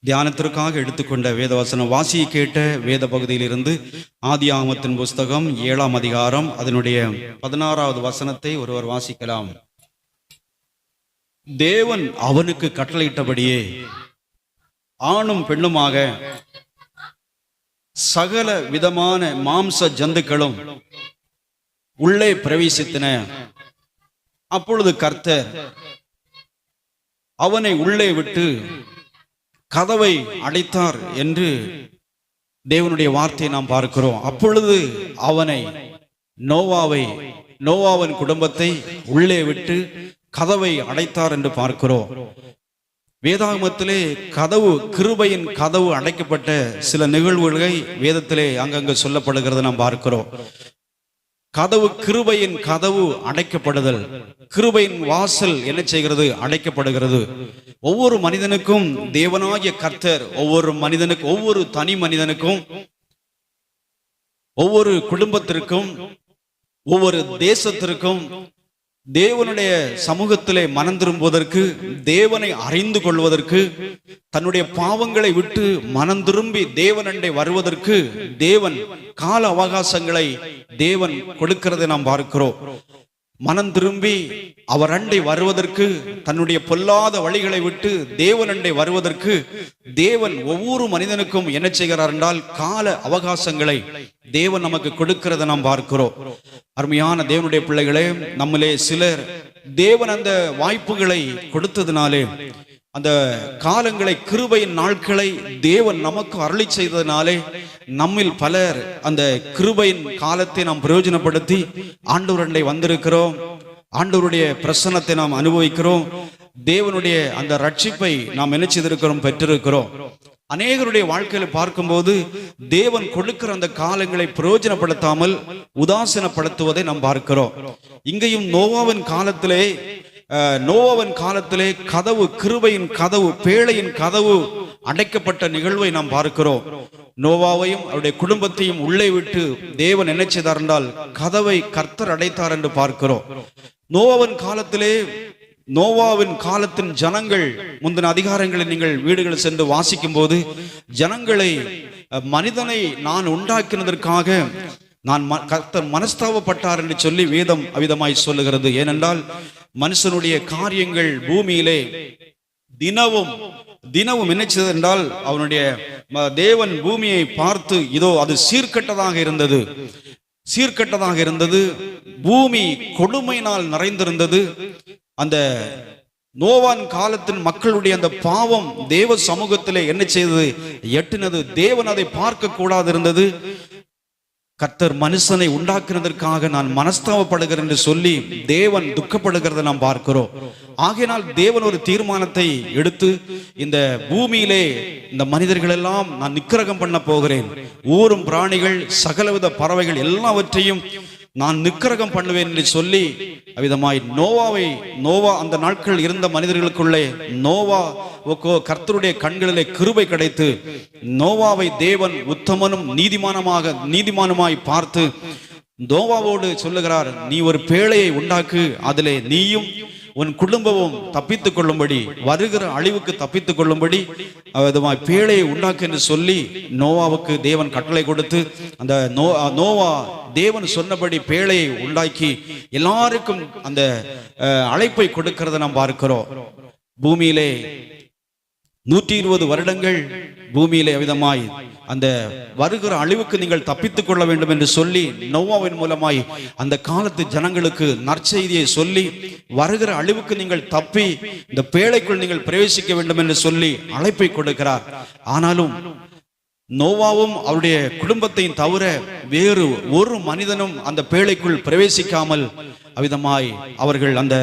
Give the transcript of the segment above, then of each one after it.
தியானத்திற்காக எடுத்துக்கொண்ட வேதவசனம் வாசியை கேட்ட வேத பகுதியிலிருந்து ஆதியாகமத்தின் புஸ்தகம் 7ஆம் அதிகாரம் அதனுடைய 16வது வசனத்தை ஒருவர் வாசிக்கலாம். தேவன் அவனுக்கு கட்டளையிட்டபடியே ஆணும் பெண்ணுமாக சகல விதமான மாம்ச ஜந்துக்களும் உள்ளே பிரவேசித்தன. அப்பொழுது கர்த்தர் அவனை உள்ளே விட்டு கதவை அடைத்தார் என்று தேவனுடைய வார்த்தையை நாம் பார்க்கிறோம். அப்பொழுது அவனை நோவாவின் குடும்பத்தை உள்ளே விட்டு கதவை அடைத்தார் என்று பார்க்கிறோம். வேதாகமத்திலே கிருபையின் கதவு அடைக்கப்பட்ட சில நிகழ்வுகளை வேதத்திலே அங்கங்கு சொல்லப்படுகிறது நாம் பார்க்கிறோம். கிருபையின் கதவு அடைக்கப்படுதல், கிருபையின் வாசல் என்ன செய்கிறது? அடைக்கப்படுகிறது. ஒவ்வொரு மனிதனுக்கும் தேவனாகிய கர்த்தர் ஒவ்வொரு தனி மனிதனுக்கும், ஒவ்வொரு குடும்பத்திற்கும், ஒவ்வொரு தேசத்திற்கும் தேவனுடைய சமூகத்திலே மனம் திரும்புவதற்கு, தேவனை அறிந்து கொள்வதற்கு, தன்னுடைய பாவங்களை விட்டு மனம் திரும்பி தேவனண்டை வருவதற்கு தேவன் கால அவகாசங்களை தேவன் கொடுக்கிறதை நாம் பார்க்கிறோம். மனம் திரும்பி அவர் அண்டை வருவதற்கு, தன்னுடைய பொல்லாத வழிகளை விட்டு தேவனண்டை வருவதற்கு தேவன் ஒவ்வொரு மனிதனுக்கும் என்ன செய்கிறார் என்றால் கால அவகாசங்களை தேவன் நமக்கு கொடுக்கிறத நாம் பார்க்கிறோம். அருமையான தேவனுடைய பிள்ளைகளே, நம்மளே சிலர் தேவன் அந்த வாய்ப்புகளை கொடுத்ததினாலே, அந்த காலங்களை, கிருபையின் நாட்களை தேவன் நமக்கு அருளி செய்ததினாலே நம்மில் பலர் அந்த கிருபையின் காலத்தை நாம் பிரயோஜனப்படுத்தி ஆண்டவரண்டை வந்திருக்கிறோம். ஆண்டவருடைய பிரசன்னத்தை நாம் அனுபவிக்கிறோம். தேவனுடைய அந்த ரட்சிப்பை நாம் என்ன செய்திருக்கிறோம்? பெற்றிருக்கிறோம். அநேகருடைய வாழ்க்கையில பார்க்கும்போது தேவன் கொடுக்கிற அந்த காலங்களை பிரயோஜனப்படுத்தாமல் உதாசீனப்படுத்துவதை நாம் பார்க்கிறோம். இங்கேயும் நோவாவின் காலத்திலே கிருபையின் கதவு, பேழையின் கதவு அடைக்கப்பட்ட நிகழ்வை நாம் பார்க்கிறோம். நோவாவையும் அவருடைய குடும்பத்தையும் உள்ளே விட்டு தேவன் என்ன செய்தார் என்றால் கதவை கர்த்தர் அடைத்தார் என்று பார்க்கிறோம். நோவாவின் காலத்தின் ஜனங்கள், முந்தின அதிகாரங்களை நீங்கள் வீடுகளில் சென்று வாசிக்கும் போது, மனிதனை நான் உண்டாக்கினதற்காக கர்த்தர் மனஸ்தாபப்பட்டார் என்று சொல்லி வேதம் அவிதமாய் சொல்லுகிறது. ஏனென்றால் மனுஷனுடைய காரியங்கள் பூமியிலே தினமும் என்ன செய்தது என்றால், அவனுடைய தேவன் பூமியை பார்த்து இதோ அது சீர்கெட்டதாக இருந்தது, பூமி கொடுமையினால் நிறைந்திருந்தது. அந்த நோவான் காலத்தின் மக்களுடைய அந்த பாவம் தேவ சமூகத்திலே என்ன செய்தது? எட்டினது. தேவன் அதை பார்க்க கூடாது இருந்தது. கர்த்தர் மனுஷனை உண்டாக்குனதற்காக நான் மனஸ்தாபப்படுகிறேன் என்று சொல்லி தேவன் துக்கப்படுகிறத நாம் பார்க்கிறோம். ஆகையினால் தேவன் ஒரு தீர்மானத்தை எடுத்து, இந்த பூமியிலே இந்த மனிதர்கள் எல்லாம் நான் நிக்கிரகம் பண்ண போகிறேன், ஊரும் பிராணிகள், சகலவித பறவைகள் எல்லாவற்றையும் நான் நிக்கிரகம் பண்ணுவேன் என்று சொல்லி அவ்விதமாய் நோவா அந்த நாட்கள் இருந்த மனிதர்களுக்குள்ளே கர்த்தருடைய கண்களிலே கிருபை கிடைத்து நோவாவை தேவன் உத்தமனும் நீதிமானுமாய் பார்த்து நோவாவோடு சொல்லுகிறார், நீ ஒரு பேழையை உண்டாக்கு, அதிலே நீயும் உன் குடும்பமும் தப்பித்துக் கொள்ளும்படி, வருகிற அழிவுக்கு தப்பித்துக் கொள்ளும்படி பேழையை உண்டாக்கு என்று சொல்லி நோவாவுக்கு தேவன் கட்டளை கொடுத்து, அந்த நோவா தேவன் சொன்னபடி பேழையை உண்டாக்கி எல்லாருக்கும் அந்த அழைப்பை கொடுக்கிறத நாம் பார்க்கிறோம். பூமியிலே 120 வருடங்கள் பூமியிலே அவிதமாய் அந்த வருகிற அழிவுக்கு நீங்கள் தப்பித்துக் கொள்ள வேண்டும் என்று சொல்லி நோவாவின் மூலமாய் அந்த காலத்து ஜனங்களுக்கு நற்செய்தியை சொல்லி, வருகிற அழிவுக்கு நீங்கள் தப்பி இந்த பேழைக்குள் நீங்கள் பிரவேசிக்க வேண்டும் என்று சொல்லி அழைப்பை கொடுக்கிறார். ஆனாலும் நோவாவும் அவருடைய குடும்பத்தையும் தவிர வேறு ஒரு மனிதனும் அந்த பேழைக்குள் பிரவேசிக்காமல் அவிதமாய் அவர்கள் அந்த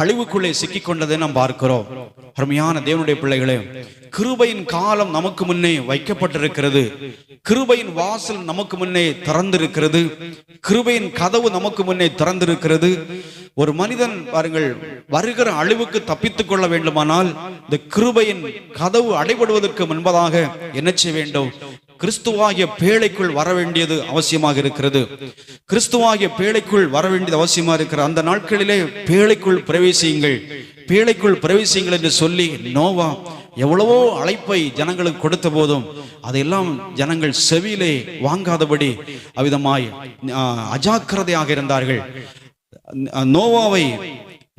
அழிவுக்குள்ளே சிக்கிக் கொண்டதை நாம் பார்க்கிறோம். அருமையான தேவனுடைய பிள்ளைகளே, கிருபையின் காலம் நமக்கு முன்னே வைக்கப்பட்டிருக்கிறது. கிருபையின் வாசல் நமக்கு முன்னே திறந்திருக்கிறது. கிருபையின் கதவு நமக்கு முன்னே திறந்திருக்கிறது. ஒரு மனிதன் பாருங்கள், வருகிற அழிவுக்கு தப்பித்துக் கொள்ள வேண்டுமானால் இந்த கிருபையின் கதவு அடைபடுவதற்கு முன்பதாக என்ன செய்ய வேண்டும்? கிறிஸ்துவாகிய பேழைக்குள் வர வேண்டியது அவசியமாக இருக்கிறது. கிறிஸ்துவாகிய பேழைக்குள் வர வேண்டியது அவசியமாக இருக்கிற அந்த நாட்களிலே பேழைக்குள் பிரவேசியுங்கள் என்று சொல்லி நோவா எவ்வளவோ அழைப்பை ஜனங்களுக்கு கொடுத்த போதும் அதையெல்லாம் ஜனங்கள் செவியிலே வாங்காதபடி அவ்விதமாய் அஜாக்கிரதையாக இருந்தார்கள்.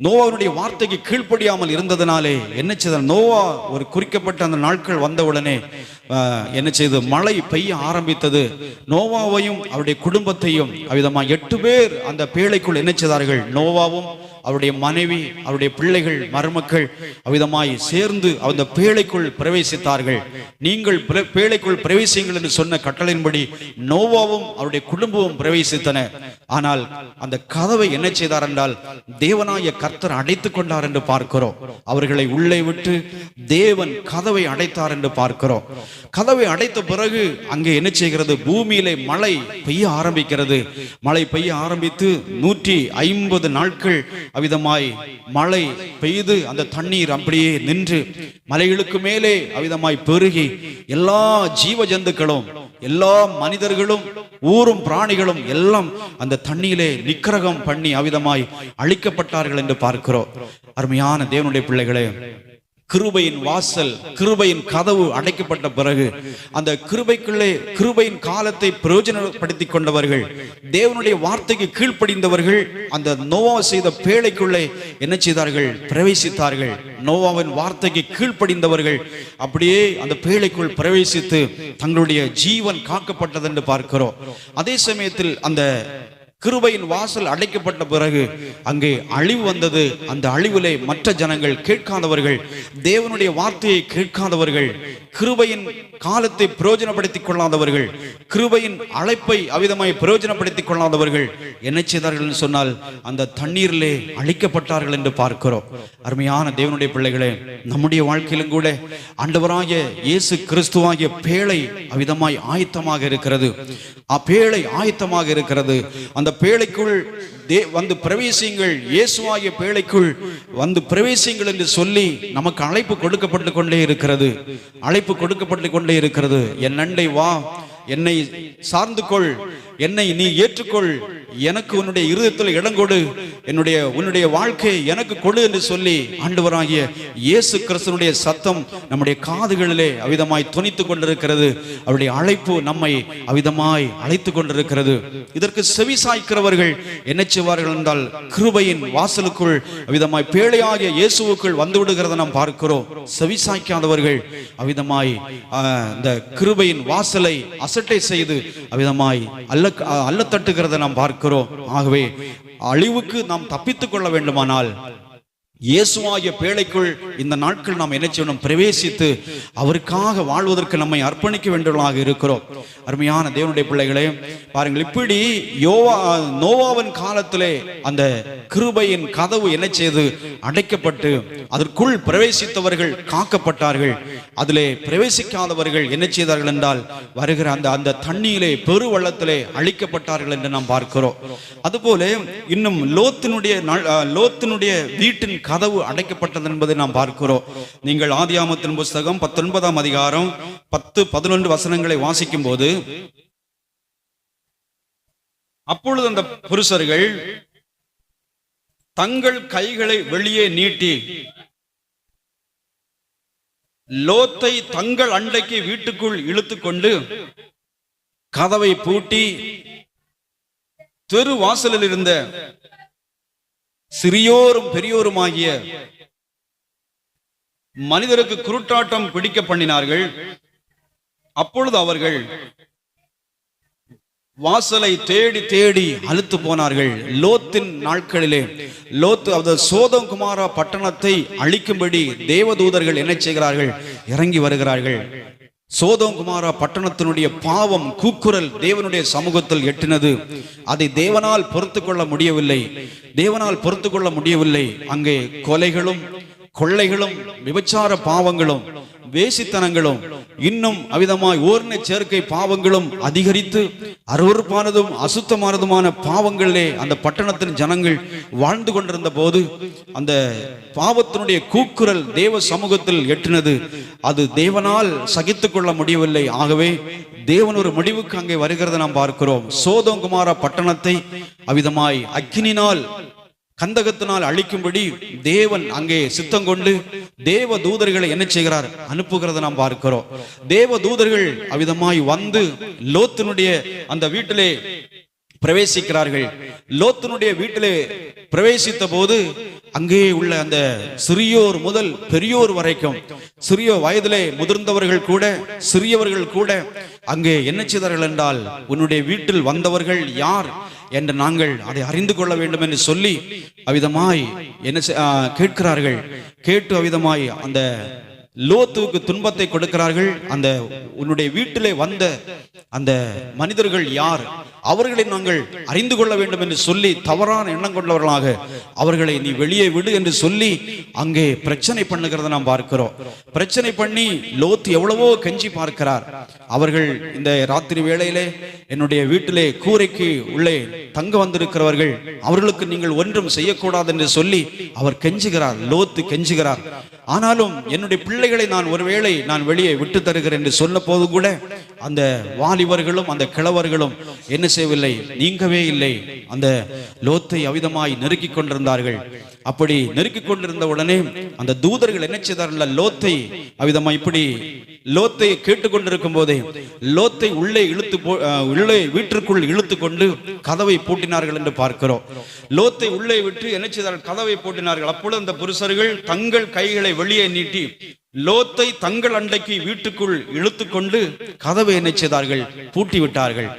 நோவாவுடைய வார்த்தைக்கு கீழ்ப்படியாமல் இருந்ததனாலே என்ன செய்த, நோவா ஒரு குறிக்கப்பட்ட அந்த நாட்கள் வந்தவுடனே என்ன செய்து, மழை பெய்ய ஆரம்பித்தது. நோவாவையும் அவருடைய குடும்பத்தையும் அவ்விதமாக 8 பேர் அந்த பேழைக்குள் என்ன செய்தார்கள், நோவாவும் அவருடைய மனைவி அவருடைய பிள்ளைகள் மருமக்கள் அவ்விதமாய் சேர்ந்து அந்த பேழைக்குள் பிரவேசித்தார்கள். நீங்கள் பேழைக்குள் பிரவேசிங்கள் என்று சொன்ன கட்டளையின்படி நோவாவும் அவருடைய குடும்பமும் பிரவேசித்தன. ஆனால் அந்த கதவை என்ன செய்தார் என்றால் தேவனாய கர்த்தர் அடைத்துக் கொண்டார் என்று பார்க்கிறோம். அவர்களை உள்ளே விட்டு தேவன் கதவை அடைத்தார் என்று பார்க்கிறோம். கதவை அடைத்த பிறகு அங்கே என்ன செய்கிறது, பூமியிலே மழை பெய்ய ஆரம்பிக்கிறது. மழை பெய்ய ஆரம்பித்து 150 நாட்கள் அவ்விதமாய் மழை பெய்து அந்த தண்ணீர் அப்படியே நின்று மலைகளுக்கு மேலே அவ்விதமாய் பெருகி எல்லா ஜீவ ஜந்துக்களும் எல்லா மனிதர்களும் ஊரும் பிராணிகளும் எல்லாம் அந்த தண்ணீரிலே நிக்கிரகம் பண்ணி அவ்விதமாய் அழிக்கப்பட்டார்கள் என்று பார்க்கிறோம். அருமையான தேவனுடைய பிள்ளைகளே, கிருபையின் வாசல், கிருபையின் கதவு அடைக்கப்பட்ட பிறகு அந்த கிருபைக்குள்ளே கிருபையின் காலத்தை பிரயோஜனப்படுத்திக் கொண்டவர்கள், தேவனுடைய வார்த்தைக்கு கீழ்ப்படிந்தவர்கள் அந்த நோவா செய்த பேழைக்குள்ளே என்ன செய்தார்கள், பிரவேசித்தார்கள். நோவாவின் வார்த்தைக்கு கீழ்ப்படிந்தவர்கள் அப்படியே அந்த பேழைக்குள் பிரவேசித்து தங்களுடைய ஜீவன் காக்கப்பட்டது என்று பார்க்கிறோம். அதே சமயத்தில் அந்த கிருபையின் வாசல் அடைக்கப்பட்ட பிறகு அங்கே அழிவு வந்தது. அந்த அழிவிலே மற்ற ஜனங்கள், கேட்காதவர்கள், தேவனுடைய வார்த்தையை கேட்காதவர்கள், கிருபையின் காலத்தை பிரயோஜனப்படுத்திக் கொள்ளாதவர்கள், கிருபையின் அழைப்பை அவ்விதமாய் பிரயோஜனப்படுத்திக் கொள்ளாதவர்கள் என்ன செய்தார்கள் என்று சொன்னால் அந்த தண்ணீரிலே அழிக்கப்பட்டார்கள் என்று பார்க்கிறோம். அருமையான தேவனுடைய பிள்ளைகளே, நம்முடைய வாழ்க்கையிலும் கூட ஆண்டவராகிய இயேசு கிறிஸ்துவாகிய பேழை அவ்விதமாய் ஆயத்தமாக இருக்கிறது. பேழை ஆயத்தமாக இருக்கிறது. அந்த பேழைக்குள் வந்து பிரவேசியுங்கள், இயேசுவாகிய பேழைக்குள் வந்து பிரவேசியுங்கள் என்று சொல்லி நமக்கு அழைப்பு கொடுக்கப்பட்டு கொண்டே இருக்கிறது. அழைப்பு கொடுக்கப்பட்டு கொண்டே இருக்கிறது. என் அண்டை வா, என்னை சார்ந்து கொள், என்னை நீ ஏற்றுக்கொள், எனக்கு உன்னுடைய இருதயத்தில் இடம் கொடு, உன்னுடைய வாழ்க்கையை எனக்கு கொடு என்று சொல்லி ஆண்டவராகிய இயேசு கிறிஸ்துவினுடைய சத்தம் நம்முடைய காதுகளிலே அவிதமாய் தொனித்துக் கொண்டிருக்கிறது. அவருடைய அழைப்பு நம்மை அவிதமாய் அழைத்துக் கொண்டிருக்கிறது. இதற்கு செவி சாய்க்கிறவர்கள் என்ன செய்வார்கள் என்றால் கிருபையின் வாசலுக்குள் அவிதமாய் பேழையாகிய இயேசுவுக்குள் வந்து விடுகிறத நாம் பார்க்கிறோம். செவி சாய்க்காதவர்கள் அவிதமாய் இந்த கிருபையின் வாசலை அசட்டை செய்து அவிதமாய் அல்ல தட்டுகிறத நாம் பார்க்கிறோம். ஆகவே அழிவுக்கு நாம் தப்பித்துக் கொள்ள வேண்டுமானால் இயேசுவாகிய பேழைக்குள் இந்த நாட்கள் நாம் என்ன செய்யணும், பிரவேசித்து அவருக்காக வாழ்வதற்கு நம்மை அர்ப்பணிக்க வேண்டியவர்களாக இருக்கிறோம். அருமையான தேவனுடைய பிள்ளைகளே, பாருங்கள், இப்படி நோவாவின் காலத்திலே அந்த கிருபையின் கதவு என்ன செய்து அடைக்கப்பட்டு அதற்குள் பிரவேசித்தவர்கள் காக்கப்பட்டார்கள். அதிலே பிரவேசிக்காதவர்கள் என்ன செய்தார்கள் என்றால் வருகிற அந்த தண்ணீரிலே பெருவெள்ளத்திலே அழிக்கப்பட்டார்கள் என்று நாம் பார்க்கிறோம். அதுபோல இன்னும் லோத்தினுடைய வீட்டின் கதவு அடைக்கப்பட்டது என்பதை நாம் பார்க்கிறோம். நீங்கள் ஆதியாகமத்தின் புஸ்தகம் 19ஆம் அதிகாரம் 10-11 வசனங்களை வாசிக்கும் போது, அப்பொழுது அந்த புருஷர்கள் தங்கள் கைகளை வெளியே நீட்டி லோத்தை தங்கள் அண்டைக்கு வீட்டுக்குள் இழுத்துக்கொண்டு கதவை பூட்டி தெரு வாசலில் இருந்த சிறியோரும் பெரியோருமாகிய மனிதருக்கு குருட்டாட்டம் பிடிக்க பண்ணினார்கள். அப்பொழுது அவர்கள் வாசலை தேடி தேடி அலுத்து போனார்கள். லோத்தின் நாட்களிலே சோதோம் குமாரா பட்டணத்தை அழிக்கும்படி தேவதூதர்கள் என்ன செய்கிறார்கள், இறங்கி வருகிறார்கள். சோதோம் குமாரா பட்டணத்தினுடைய பாவம் கூக்குரல் தேவனுடைய சமூகத்தில் எட்டினது. அதை தேவனால் பொறுத்து கொள்ள முடியவில்லை. அங்கே கொலைகளும் கொள்ளைகளும் விபச்சார பாவங்களும் வேசித்தனங்களும் இன்னும் அவிதமாய் ஓர்ண சேர்க்கை பாவங்களும் அதிகரித்து அருவருப்பானதும் அசுத்தமானதுமான பாவங்களிலே அந்த பட்டணத்தின் ஜனங்கள் வாழ்ந்து கொண்டிருந்த போது அந்த பாவத்தினுடைய கூக்குரல் தேவ சமூகத்தில் எட்டினது. அது தேவனால் சகித்துக் கொள்ள முடியவில்லை. ஆகவே தேவன் ஒரு முடிவுக்கு அங்கே வருகிறத நாம் பார்க்கிறோம். சோதோம் குமாரா பட்டணத்தை அவிதமாய் அக்கினினால் கந்தகத்தினால் அழிக்கும்படி தேவன் அங்கே சித்தம் கொண்டு தேவ தூதர்களை என்ன செய்கிறார், அனுப்புகிறத நாம் பார்க்கிறோம். தேவ தூதர்கள் அவ்விதமாய் வந்து லோத்தினுடைய அந்த வீட்டிலே பிரவேசிக்கிறார்கள். லோத்தினுடைய வீட்டிலே பிரவேசித்த போது அங்கே உள்ள அந்த சிறியோர் முதல் பெரியோர் வரைக்கும், சிறிய வயதிலே முதிர்ந்தவர்கள் கூட சிறியவர்கள் கூட அங்கே என்ன செய்தார்கள் என்றால், உன்னுடைய வீட்டில் வந்தவர்கள் யார் என்று நாங்கள் அதை அறிந்து கொள்ள வேண்டும் என்று சொல்லி அவ்விதமாய் என்ன கேட்கிறார்கள். கேட்டு அவ்விதமாய் அந்த லோத்துக்கு துன்பத்தை கொடுக்கிறார்கள். அந்த உன்னுடைய வீட்டிலே வந்த அந்த மனிதர்கள் யார், அவர்களை நாங்கள் அறிந்து கொள்ள வேண்டும் என்று சொல்லி தவறான எண்ணம் கொண்டவர்களாக அவர்களை நீ வெளியே விடு என்று சொல்லி அங்கே பிரச்சனை பண்ணுகிறத நாம் பார்க்கிறோம். பிரச்சனை பண்ணி லோத் எவ்வளவோ கெஞ்சி பார்க்கிறார். அவர்கள் இந்த ராத்திரி வேளையிலே என்னுடைய வீட்டிலே கூரைக்கு உள்ளே தங்க வந்திருக்கிறவர்கள், அவர்களுக்கு நீங்கள் ஒன்றும் செய்யக்கூடாது என்று சொல்லி அவர் கெஞ்சுகிறார். லோத்து கெஞ்சுகிறார். ஆனாலும் என்னுடைய பிள்ளைகளை நான் ஒருவேளை நான் வெளியே விட்டு தருகிறேன் என்று சொன்ன போது கூட அந்த வாலிபர்களும் அந்த கிழவர்களும் என்ன செய்யவில்லை, நீங்கவே இல்லை. அந்த லோத்தை அவிதமாய் நெருக்கிக் கொண்டிருந்தார்கள். அப்படி நெருக்கிக் கொண்டிருந்த உடனே அந்த தூதர்கள் என்ன செய்தார்கள், லோத்தை அவிதமாய் இப்படி லோத்தை கேட்டுக்கொண்டிருக்கும் போதே லோத்தை உள்ளே உள்ளே வீட்டிற்குள் இழுத்து கொண்டு கதவை பூட்டினார்கள் என்று பார்க்கிறோம். லோத்தை உள்ளே விட்டு என்ன செய்தார்கள், கதவை பூட்டினார்கள். அப்பொழுது அந்த புருஷர்கள் தங்கள் கைகளை வெளியே நீட்டி லோத்தை தங்கள் அண்டைக்கு வீட்டுக்குள் இழுத்து கொண்டு கதவை என்ன செய்தார்கள், பூட்டி விட்டார்கள்.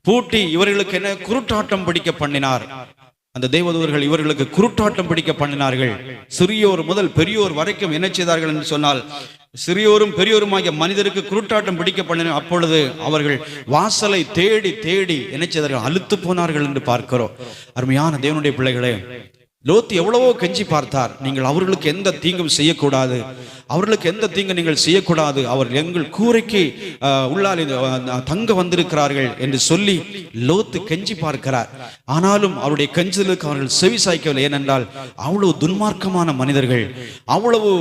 பூட்டி இவர்களுக்கு என்ன குருட்டாட்டம் பிடிக்க பண்ணினார். அந்த தேவதூதர்கள் இவர்களுக்கு குருட்டாட்டம் பிடிக்க பண்ணினார்கள். சிறியோர் முதல் பெரியோர் வரைக்கும் என்ன செய்தார்கள் என்று சொன்னால், சிறியோரும் பெரியோருமாகிய மனிதருக்கு குருட்டாட்டம் பிடிக்க பண்ணினார். அப்பொழுது அவர்கள் வாசலை தேடி தேடி என்ன செய்தார்கள், அலுத்து போனார்கள் என்று பார்க்கிறோம். அருமையான தேவனுடைய பிள்ளைகளே, லோத் எவ்வளவோ கெஞ்சி பார்த்தார். நீங்கள் அவர்களுக்கு எந்த தீங்கும் செய்யக்கூடாது, அவர்களுக்கு எந்த தீங்கு நீங்கள் செய்யக்கூடாது, அவர் எங்கள் கூரைக்கு உள்ளால் தங்க வந்திருக்கிறார்கள் என்று சொல்லி லோத்து கெஞ்சி பார்க்கிறார். ஆனாலும் அவருடைய கெஞ்சலுக்கு அவர்கள் செவி சாய்க்கவில்லை. ஏனென்றால் அவ்வளவு துன்மார்க்கமான மனிதர்கள், அவ்வளவு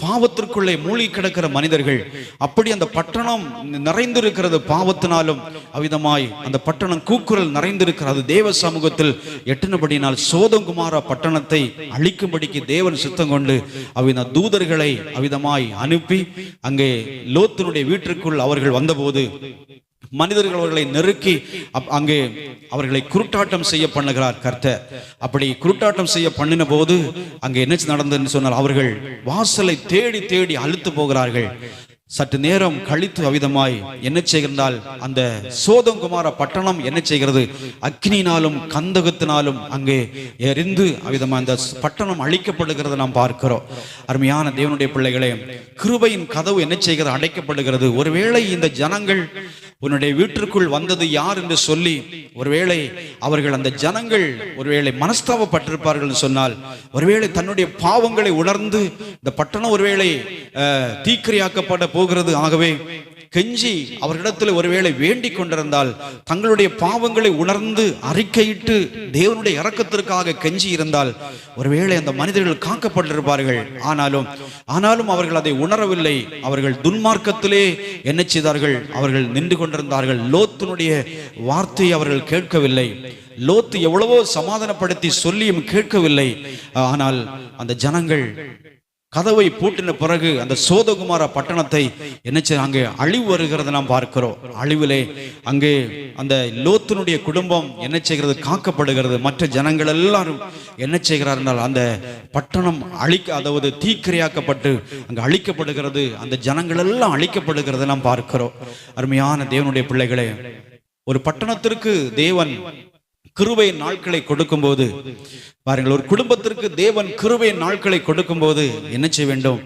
பாவத்திற்குள்ளே மூழ்கி கிடக்கிற மனிதர்கள். அப்படி அந்த பட்டணம் நிறைந்திருக்கிறது பாவத்தினாலும். அவ்விதமாய் அந்த பட்டணம் கூக்குரல் நிறைந்திருக்கிறது. தேவ சமூகத்தில் எட்டினபடியினால் சோதம் குமாரா பட்டணத்தை அழிக்கும்படிக்கு தேவன் சித்தம் கொண்டு அவ்வித தூதர்களை அவ்விதமாய் அனுப்பி அங்கே லோத்தினுடைய வீட்டிற்குள் அவர்கள் வந்தபோது மனிதர்கள் அவர்களை நெருக்கி அங்கே அவர்களை குருட்டாட்டம் செய்ய பண்ணுகிறார் கர்த்தர். அப்படி குருட்டாட்டம் செய்ய பண்ணின போது அங்கே என்ன நடந்ததுன்னு சொன்னால், அவர்கள் வாசலை தேடி தேடி அழுத்து போகிறார்கள். சற்று நேரம் கழித்து அவிதமாய் என்ன செய்கிறால், அந்த சோதம் குமார பட்டணம் என்ன செய்கிறது, அக்னியினாலும் கந்தகத்தினாலும் அங்கே எரிந்து அவிதமா அந்த பட்டணம் அழிக்கப்படுகிறத நாம் பார்க்கிறோம். அருமையான தேவனுடைய பிள்ளைகளே, கிருபையின் கதவு என்ன செய்கிறது, அடைக்கப்படுகிறது. ஒருவேளை இந்த ஜனங்கள் உன்னுடைய வீட்டிற்குள் வந்தது யார் என்று சொல்லி ஒருவேளை அவர்கள் அந்த ஜனங்கள் ஒருவேளை மனஸ்தாபப்பட்டிருப்பார்கள் சொன்னால், ஒருவேளை தன்னுடைய பாவங்களை உணர்ந்து இந்த பட்டணம் ஒருவேளை தீக்கிரையாக்கப்பட போகிறது, ஆகவே கெஞ்சி அவர்களிடத்தில் ஒருவேளை வேண்டிக் கொண்டிருந்தால், தங்களுடைய பாவங்களை உணர்ந்து அறிக்கையிட்டு தேவனுடைய இரக்கத்திற்காக கெஞ்சி இருந்தால் ஒருவேளை அந்த மனிதர்கள் காக்கப்பட்டிருப்பார்கள். ஆனாலும் அவர்கள் அதை உணரவில்லை. அவர்கள் துன்மார்க்கத்திலே என்ன செய்தார்கள், அவர்கள் நின்று கொண்டிருந்தார்கள். லோத்தினுடைய வார்த்தையை அவர்கள் கேட்கவில்லை. லோத்து எவ்வளவோ சமாதானப்படுத்தி சொல்லியும் கேட்கவில்லை. ஆனால் அந்த ஜனங்கள் கதவை பூட்டின பிறகு அந்த சோதகுமார பட்டணத்தை என்ன அங்கே அழிவு வருகிறது நாம் பார்க்கிறோம். அழிவிலே அங்கே அந்த லோத்தினுடைய குடும்பம் என்ன செய்கிறது, காக்கப்படுகிறது. மற்ற ஜனங்கள் எல்லாரும் என்ன செய்கிறார்கள், அந்த பட்டணம் அதாவது தீக்கிரையாக்கப்பட்டு அங்கு அழிக்கப்படுகிறது. அந்த ஜனங்கள் எல்லாம் அழிக்கப்படுகிறது நாம் பார்க்கிறோம். அருமையான தேவனுடைய பிள்ளைகளே, ஒரு பட்டணத்திற்கு தேவன் கிருபையின் நாட்களை கொடுக்கும் போது பாருங்கள், ஒரு குடும்பத்திற்கு தேவன் கிருபையின் நாட்களை கொடுக்கும் போது என்ன செய்ய வேண்டும்,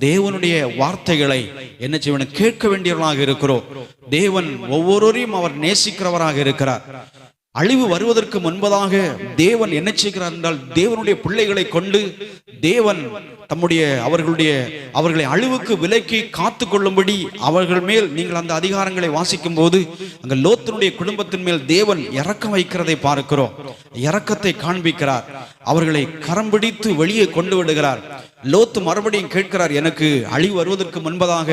தேவனுடைய வார்த்தைகளை என்ன செய்ய வேண்டும், கேட்க வேண்டியவர்களாக இருக்கிறோம். தேவன் ஒவ்வொருவரையும் அவர் நேசிக்கிறவராக இருக்கிறார். அழிவு வருவதற்கு முன்பதாக தேவன் என்ன செய்கிறார் என்றால், தேவனுடைய பிள்ளைகளை கொண்டு தேவன் அவர்களை அழிவுக்கு விலக்கி காத்து கொள்ளும்படி அவர்கள் மேல் நீங்கள் அந்த அதிகாரங்களை வாசிக்கும் போது அங்க லோத்தினுடைய குடும்பத்தின் மேல் தேவன் இரக்கம் வைக்கிறதை பார்க்கிறோம். இரக்கத்தை காண்பிக்கிறார். அவர்களை கரம் பிடித்து வெளியே கொண்டு விடுகிறார். லோத்து மறுபடியும் கேட்கிறார், எனக்கு அழிவு வருவதற்கு முன்பதாக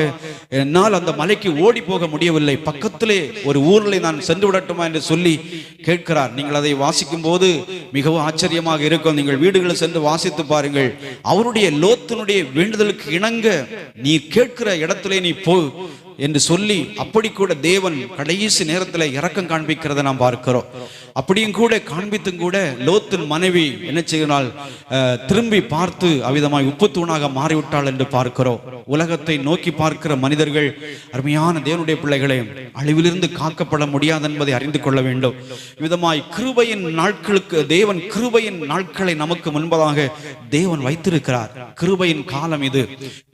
என்னால் அந்த மலைக்கு ஓடி போக முடியவில்லை, பக்கத்திலே ஒரு ஊரில் நான் சென்று விடட்டுமா என்று சொல்லி கேட்கிறார். நீங்கள் அதை வாசிக்கும் போது மிகவும் ஆச்சரியமாக இருக்கும். நீங்கள் வீடுகளில் சென்று வாசித்து பாருங்கள். அவருடைய லோத்தினுடைய வேண்டுதலுக்கு இணங்க நீ கேட்கிற இடத்திலே நீ போ என்று சொல்லி அப்படி கூட தேவன் கடைசி நேரத்தில் இரக்கம் காண்பிக்கிறத நாம் பார்க்கிறோம். அப்படியும் கூட காண்பித்தும் கூட லோத்தின் மனைவி என்ன செய்கிறாள், திரும்பி பார்த்து அவ்விதமாய் உப்பு தூணாக மாறிவிட்டாள் என்று பார்க்கிறோம். உலகத்தை நோக்கி பார்க்கிற மனிதர்கள், அருமையான தேவனுடைய பிள்ளைகளே, அழிவிலிருந்து காக்கப்பட முடியாது என்பதை அறிந்து கொள்ள வேண்டும். விதமாய் கிருபையின் நாட்களுக்கு தேவன் கிருபையின் நாட்களை நமக்கு முன்பதாக தேவன் வைத்திருக்கிறார். கிருபையின் காலம் இது,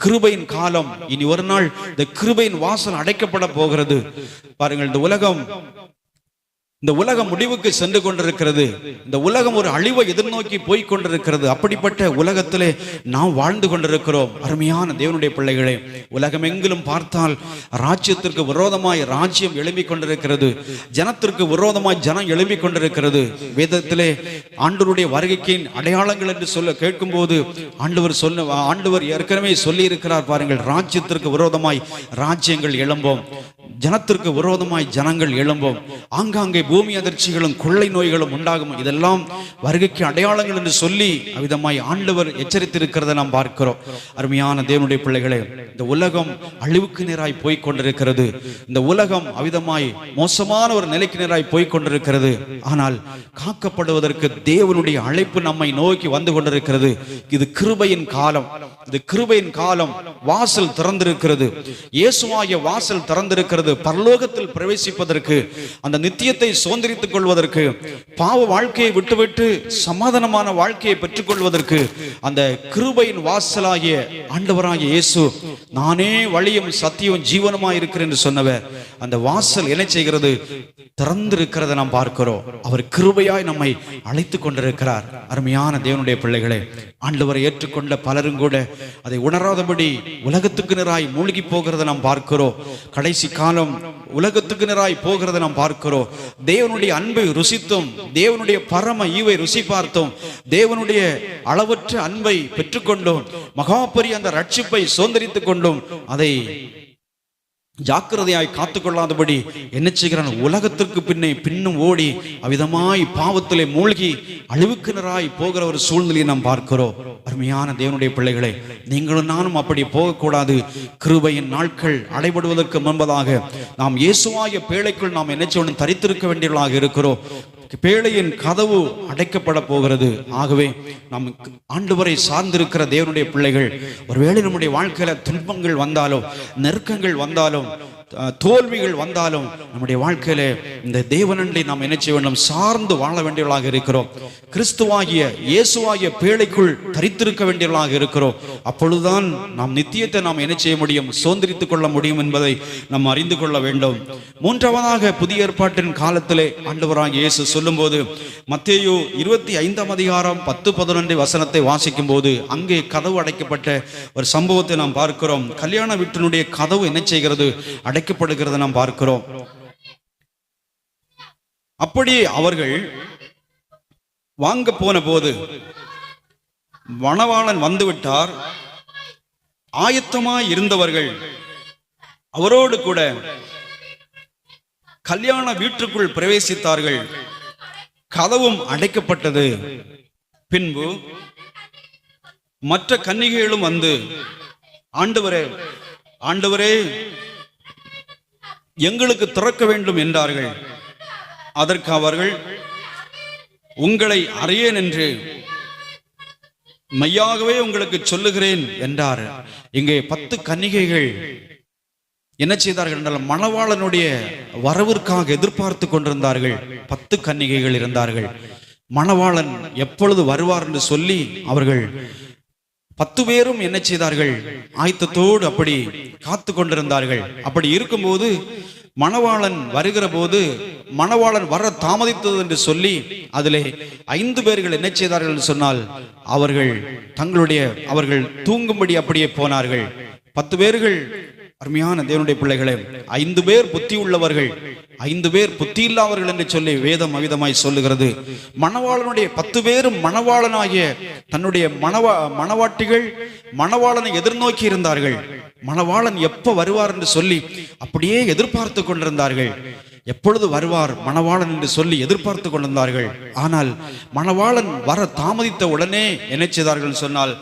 கிருபையின் காலம். இனி ஒரு நாள் இந்த கிருபையின் வாசல் அடைக்கப்பட போகிறது. பாருங்கள், இந்த உலகம் முடிவுக்கு சென்று கொண்டிருக்கிறது. இந்த உலகம் ஒரு அழிவை எதிர்நோக்கி போய் கொண்டிருக்கிறது. அப்படிப்பட்ட உலகத்திலே நாம் வாழ்ந்து கொண்டிருக்கிறோம். அருமையான தேவனுடைய பிள்ளைகளே, உலகம் எங்கிலும் பார்த்தால் ராஜ்யத்திற்கு விரோதமாய் ராஜ்யம் எழும்பிக் கொண்டிருக்கிறது, ஜனத்திற்கு விரோதமாய் ஜனம் எழும்பிக் கொண்டிருக்கிறது. வேதத்திலே ஆண்டவருடைய வருகைக்கு அடையாளங்கள் என்று சொல்ல கேட்கும் போது ஆண்டவர் ஏற்கனவே சொல்லி இருக்கிறார். பாருங்கள், ராஜ்யத்திற்கு விரோதமாய் ராஜ்யங்கள் எழும்போம், ஜனத்திற்கு விரோதமாய் ஜனங்கள் எழும்போம், ஆங்காங்கே பூமி அதிர்ச்சிகளும் கொள்ளை நோய்களும் உண்டாகும். இதெல்லாம் வருகைக்கு அடையாளங்கள் என்று சொல்லி அவ்விதமாய் ஆண்டவர் எச்சரித்திருக்கிறதை நாம் பார்க்கிறோம். அருமையான தேவனுடைய பிள்ளைகளே, இந்த உலகம் அழிவுக்கு நேராய் போய் கொண்டிருக்கிறது. இந்த உலகம் அவ்விதமாய் மோசமான ஒரு நிலைக்கு நேராய் போய் கொண்டிருக்கிறது. ஆனால் காக்கப்படுவதற்கு தேவனுடைய அழைப்பு நம்மை நோக்கி வந்து கொண்டிருக்கிறது. இது கிருபையின் காலம், இது கிருபையின் காலம். வாசல் திறந்திருக்கிறது, இயேசுவாகிய வாசல் திறந்திருக்கிறது. பரலோகத்தில் பிரவேசிப்பதற்கு, அந்த நித்தியத்தை சுதந்திரித்துக் கொள்வதற்கு, பாவ வாழ்க்கையை விட்டுவிட்டு சமாதானமான வாழ்க்கையை பெற்றுக் கொள்வதற்கு அந்த கிருபையின் வாசலாகிய ஆண்டவராகிய இயேசு, நானே வழியும் சத்தியம் ஜீவனுமாய் இருக்கிறேன் என்று சொன்னவர், அந்த வாசல் என்ன செய்கிறது, திறந்திருக்கிறத நாம் பார்க்கிறோம். அவர் கிருபையாய் நம்மை அழைத்துக் கொண்டிருக்கிறார். அருமையான தேவனுடைய பிள்ளைகளே, ஆண்டவரை ஏற்றுக்கொண்ட பலரும் கூட அதை உணராதபடி உலகத்துக்கு நேராய் மூழ்கி போகிறத நாம் பார்க்கிறோம். கடைசி காலம் உலகத்துக்கு நேராய் போகிறத நாம் பார்க்கிறோம். தேவனுடைய அன்பை ருசித்தும், தேவனுடைய பரம ஈவை ருசி பார்த்தோம், தேவனுடைய அளவற்ற அன்பை பெற்றுக்கொண்டோம், மகாபெரிய அந்த ரட்சிப்பை சுதந்திரித்துக் கொண்டோம். அதை ஜாக்கிரதையாய் காத்துக்கொள்ளாதபடி என்ன செய்கிறான், உலகத்திற்கு பின்னும் ஓடி அவ்விதமாய் பாவத்திலே மூழ்கி அழிவுக்கினராய் போகிற ஒரு சூழ்நிலையை நாம் பார்க்கிறோம். அருமையான தேவனுடைய பிள்ளைகளை, நீங்களும் நானும் அப்படி போகக்கூடாது. கிருபையின் நாட்கள் அடைபடுவதற்கு முன்பதாக நாம் இயேசுவாகிய பேழைக்குள் நாம் என்ன செய்யணும், தரித்திருக்க வேண்டியவர்களாக இருக்கிறோம். பேழையின் கதவு அடைக்கப்பட போகிறது. ஆகவே நம் ஆண்டவரை சார்ந்திருக்கிற தேவனுடைய பிள்ளைகள், ஒருவேளை நம்முடைய வாழ்க்கையில துன்பங்கள் வந்தாலும், நெருக்கங்கள் வந்தாலும், தோல்விகள் வந்தாலும், நம்முடைய வாழ்க்கையில இந்த தேவனண்டை நாம் என்ன செய்ய வேண்டும், சார்ந்து வாழ வேண்டியவர்களாக இருக்கிறோம். கிறிஸ்துவாகிய இயேசுவாகிய பேழைக்குள் தரித்திருக்க வேண்டியவர்களாக இருக்கிறோம். அப்பொழுதுதான் நாம் நித்தியத்தை நாம் என்ன செய்ய முடியும், சுதந்திரித்துக் கொள்ள முடியும் என்பதை நாம் அறிந்து கொள்ள வேண்டும். மூன்றாவதாக, புதிய ஏற்பாட்டின் காலத்திலே ஆண்டவராகிய இயேசு சொல்லும் போது, மத்தேயு 25:10-11 வசனத்தை வாசிக்கும் போது, அங்கே கதவு அடைக்கப்பட்ட ஒரு சம்பவத்தை நாம் பார்க்கிறோம். கல்யாண வீட்டினுடைய கதவு என்ன செய்கிறது, அடைக்கப்படுகிறத நாம் பார்க்கிறோம். அப்படி அவர்கள் வாங்க போன போது மணவாளன் வந்துவிட்டார். ஆயத்தமாய் இருந்தவர்கள் அவரோடு கூட கல்யாண வீட்டுக்குள் பிரவேசித்தார்கள். கதவும் அடைக்கப்பட்டது. பின்பு மற்ற கன்னிகைகளும் வந்து, ஆண்டவரே, ஆண்டவரே, எங்களுக்கு திறக்க வேண்டும் என்றார்கள். அதற்கு அவர்கள், உங்களை அறியேன் என்று மெய்யாகவே உங்களுக்கு சொல்லுகிறேன் என்றார். இங்கே 10 கன்னிகைகள் என்ன செய்தார்கள் என்றால், மணவாளனுடைய வரவிற்காக எதிர்பார்த்து கொண்டிருந்தார்கள். 10 கன்னிகைகள் இருந்தார்கள். மணவாளன் எப்பொழுது வருவார் என்று சொல்லி அவர்கள் 10 பேரும் என்ன செய்தார்கள், ஆயத்தத்தோடு அப்படி காத்து கொண்டிருந்தார்கள். அப்படி இருக்கும்போது மணவாளன் வருகிற போது, மணவாளன் வர தாமதித்தது என்று சொல்லி அதிலே 5 பேர்கள் என்ன செய்தார்கள் என்று சொன்னால், அவர்கள் தூங்கும்படி அப்படியே போனார்கள். 10 பேர்கள் அருமையான தேவனுடைய பிள்ளைகளே, 5 பேர் புத்தி உள்ளவர்கள், 5 பேர் புத்தி இல்லாதவர்கள் என்று சொல்லி வேதம் அவிதமாய் சொல்லுகிறது. மணவாளனுடைய 10 பேரும் மணவாளனாகிய தன்னுடைய மணவாட்டிகள் மணவாளனை எதிர்நோக்கி இருந்தார்கள். மணவாளன் எப்ப வருவார் என்று சொல்லி அப்படியே எதிர்பார்த்து கொண்டிருந்தார்கள். எப்பொழுது வருவார் மணவாளன் என்று சொல்லி எதிர்பார்த்து கொண்டிருந்தார்கள். ஆனால் மணவாளன் வர தாமதித்த உடனே என்ன செய்தார்கள் சொன்னால்,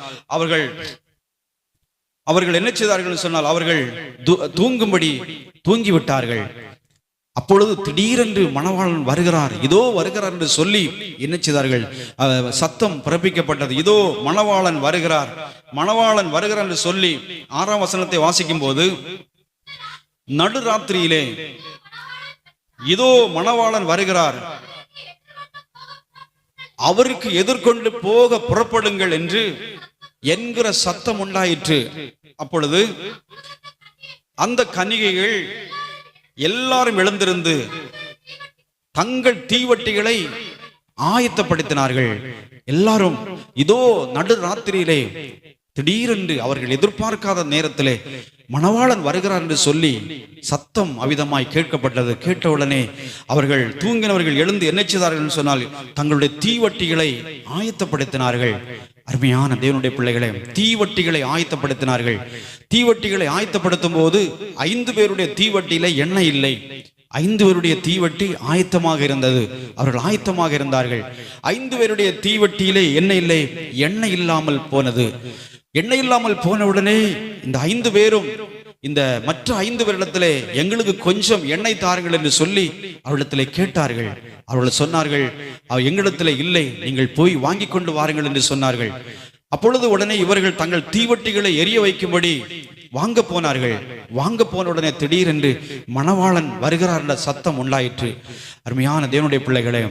அவர்கள் என்ன செய்தார்கள் சொன்னால், அவர்கள் தூங்கும்படி தூங்கிவிட்டார்கள். அப்பொழுது திடீரென்று மணவாளன் வருகிறார், இதோ வருகிறார் என்று சொல்லி என்ன செய்தார்கள், சத்தம் பிறப்பிக்கப்பட்டது. இதோ மணவாளன் வருகிறார், மணவாளன் வருகிறார் என்று சொல்லி 6ஆம் வசனத்தை வாசிக்கும் போது, நடுராத்திரியிலே இதோ மணவாளன் வருகிறார், அவருக்கு எதிர்கொண்டு போக புறப்படுங்கள் என்று என்கிற சத்தம் உண்டாயிற்று. அப்பொழுது அந்த கன்னிகைகள் எல்லாரும் எழுந்திருந்து தங்கள் தீவட்டிகளை ஆயத்தப்படுத்தினார்கள். எல்லாரும் இதோ நடுராத்திரியிலே திடீரென்று அவர்கள் எதிர்பார்க்காத நேரத்திலே மணவாளன் வருகிறார் என்று சொல்லி சத்தம் அவிதமாய் கேட்கப்பட்டது. கேட்டவுடனே அவர்கள் தூங்கினவர்கள் எழுந்து என்ன செய்தார்கள் என்று சொன்னால், தங்களுடைய தீவட்டிகளை ஆயத்தப்படுத்தினார்கள். அருமையான தேவனுடைய பிள்ளைகளே, தீவட்டிகளை ஆயத்தப்படுத்தினார்கள். தீவட்டிகளை ஆயத்தப்படுத்தும் போது 5 பேருடைய தீவட்டியில எண்ணெய் இல்லை. 5 பேருடைய தீவட்டி ஆயத்தமாக இருந்தது. அவர்கள் ஆயத்தமாக இருந்தார்கள். 5 பேருடைய தீவட்டியிலே எண்ணெய் இல்லை. எண்ணெய் இல்லாமல் போனது. எண்ணெய் இல்லாமல் போன உடனே இந்த 5 பேரும் இந்த மற்ற 5 பேரிடத்திலே எங்களுக்கு கொஞ்சம் எண்ணெய் தாருங்கள் என்று சொல்லி அவரிடத்திலே கேட்டார்கள். அவர்கள் சொன்னார்கள், எங்களிடத்திலே இல்லை, நீங்கள் போய் வாங்கி கொண்டு வாருங்கள் என்று சொன்னார்கள். அப்பொழுது உடனே இவர்கள் தங்கள் தீவட்டிகளை எரிய வைக்கும்படி வாங்க போனார்கள். வாங்க போன உடனே திடீரென்று மணவாளன் வருகிறார் என்ற சத்தம் உண்டாயிற்று. அருமையான தேவனுடைய பிள்ளைகளே,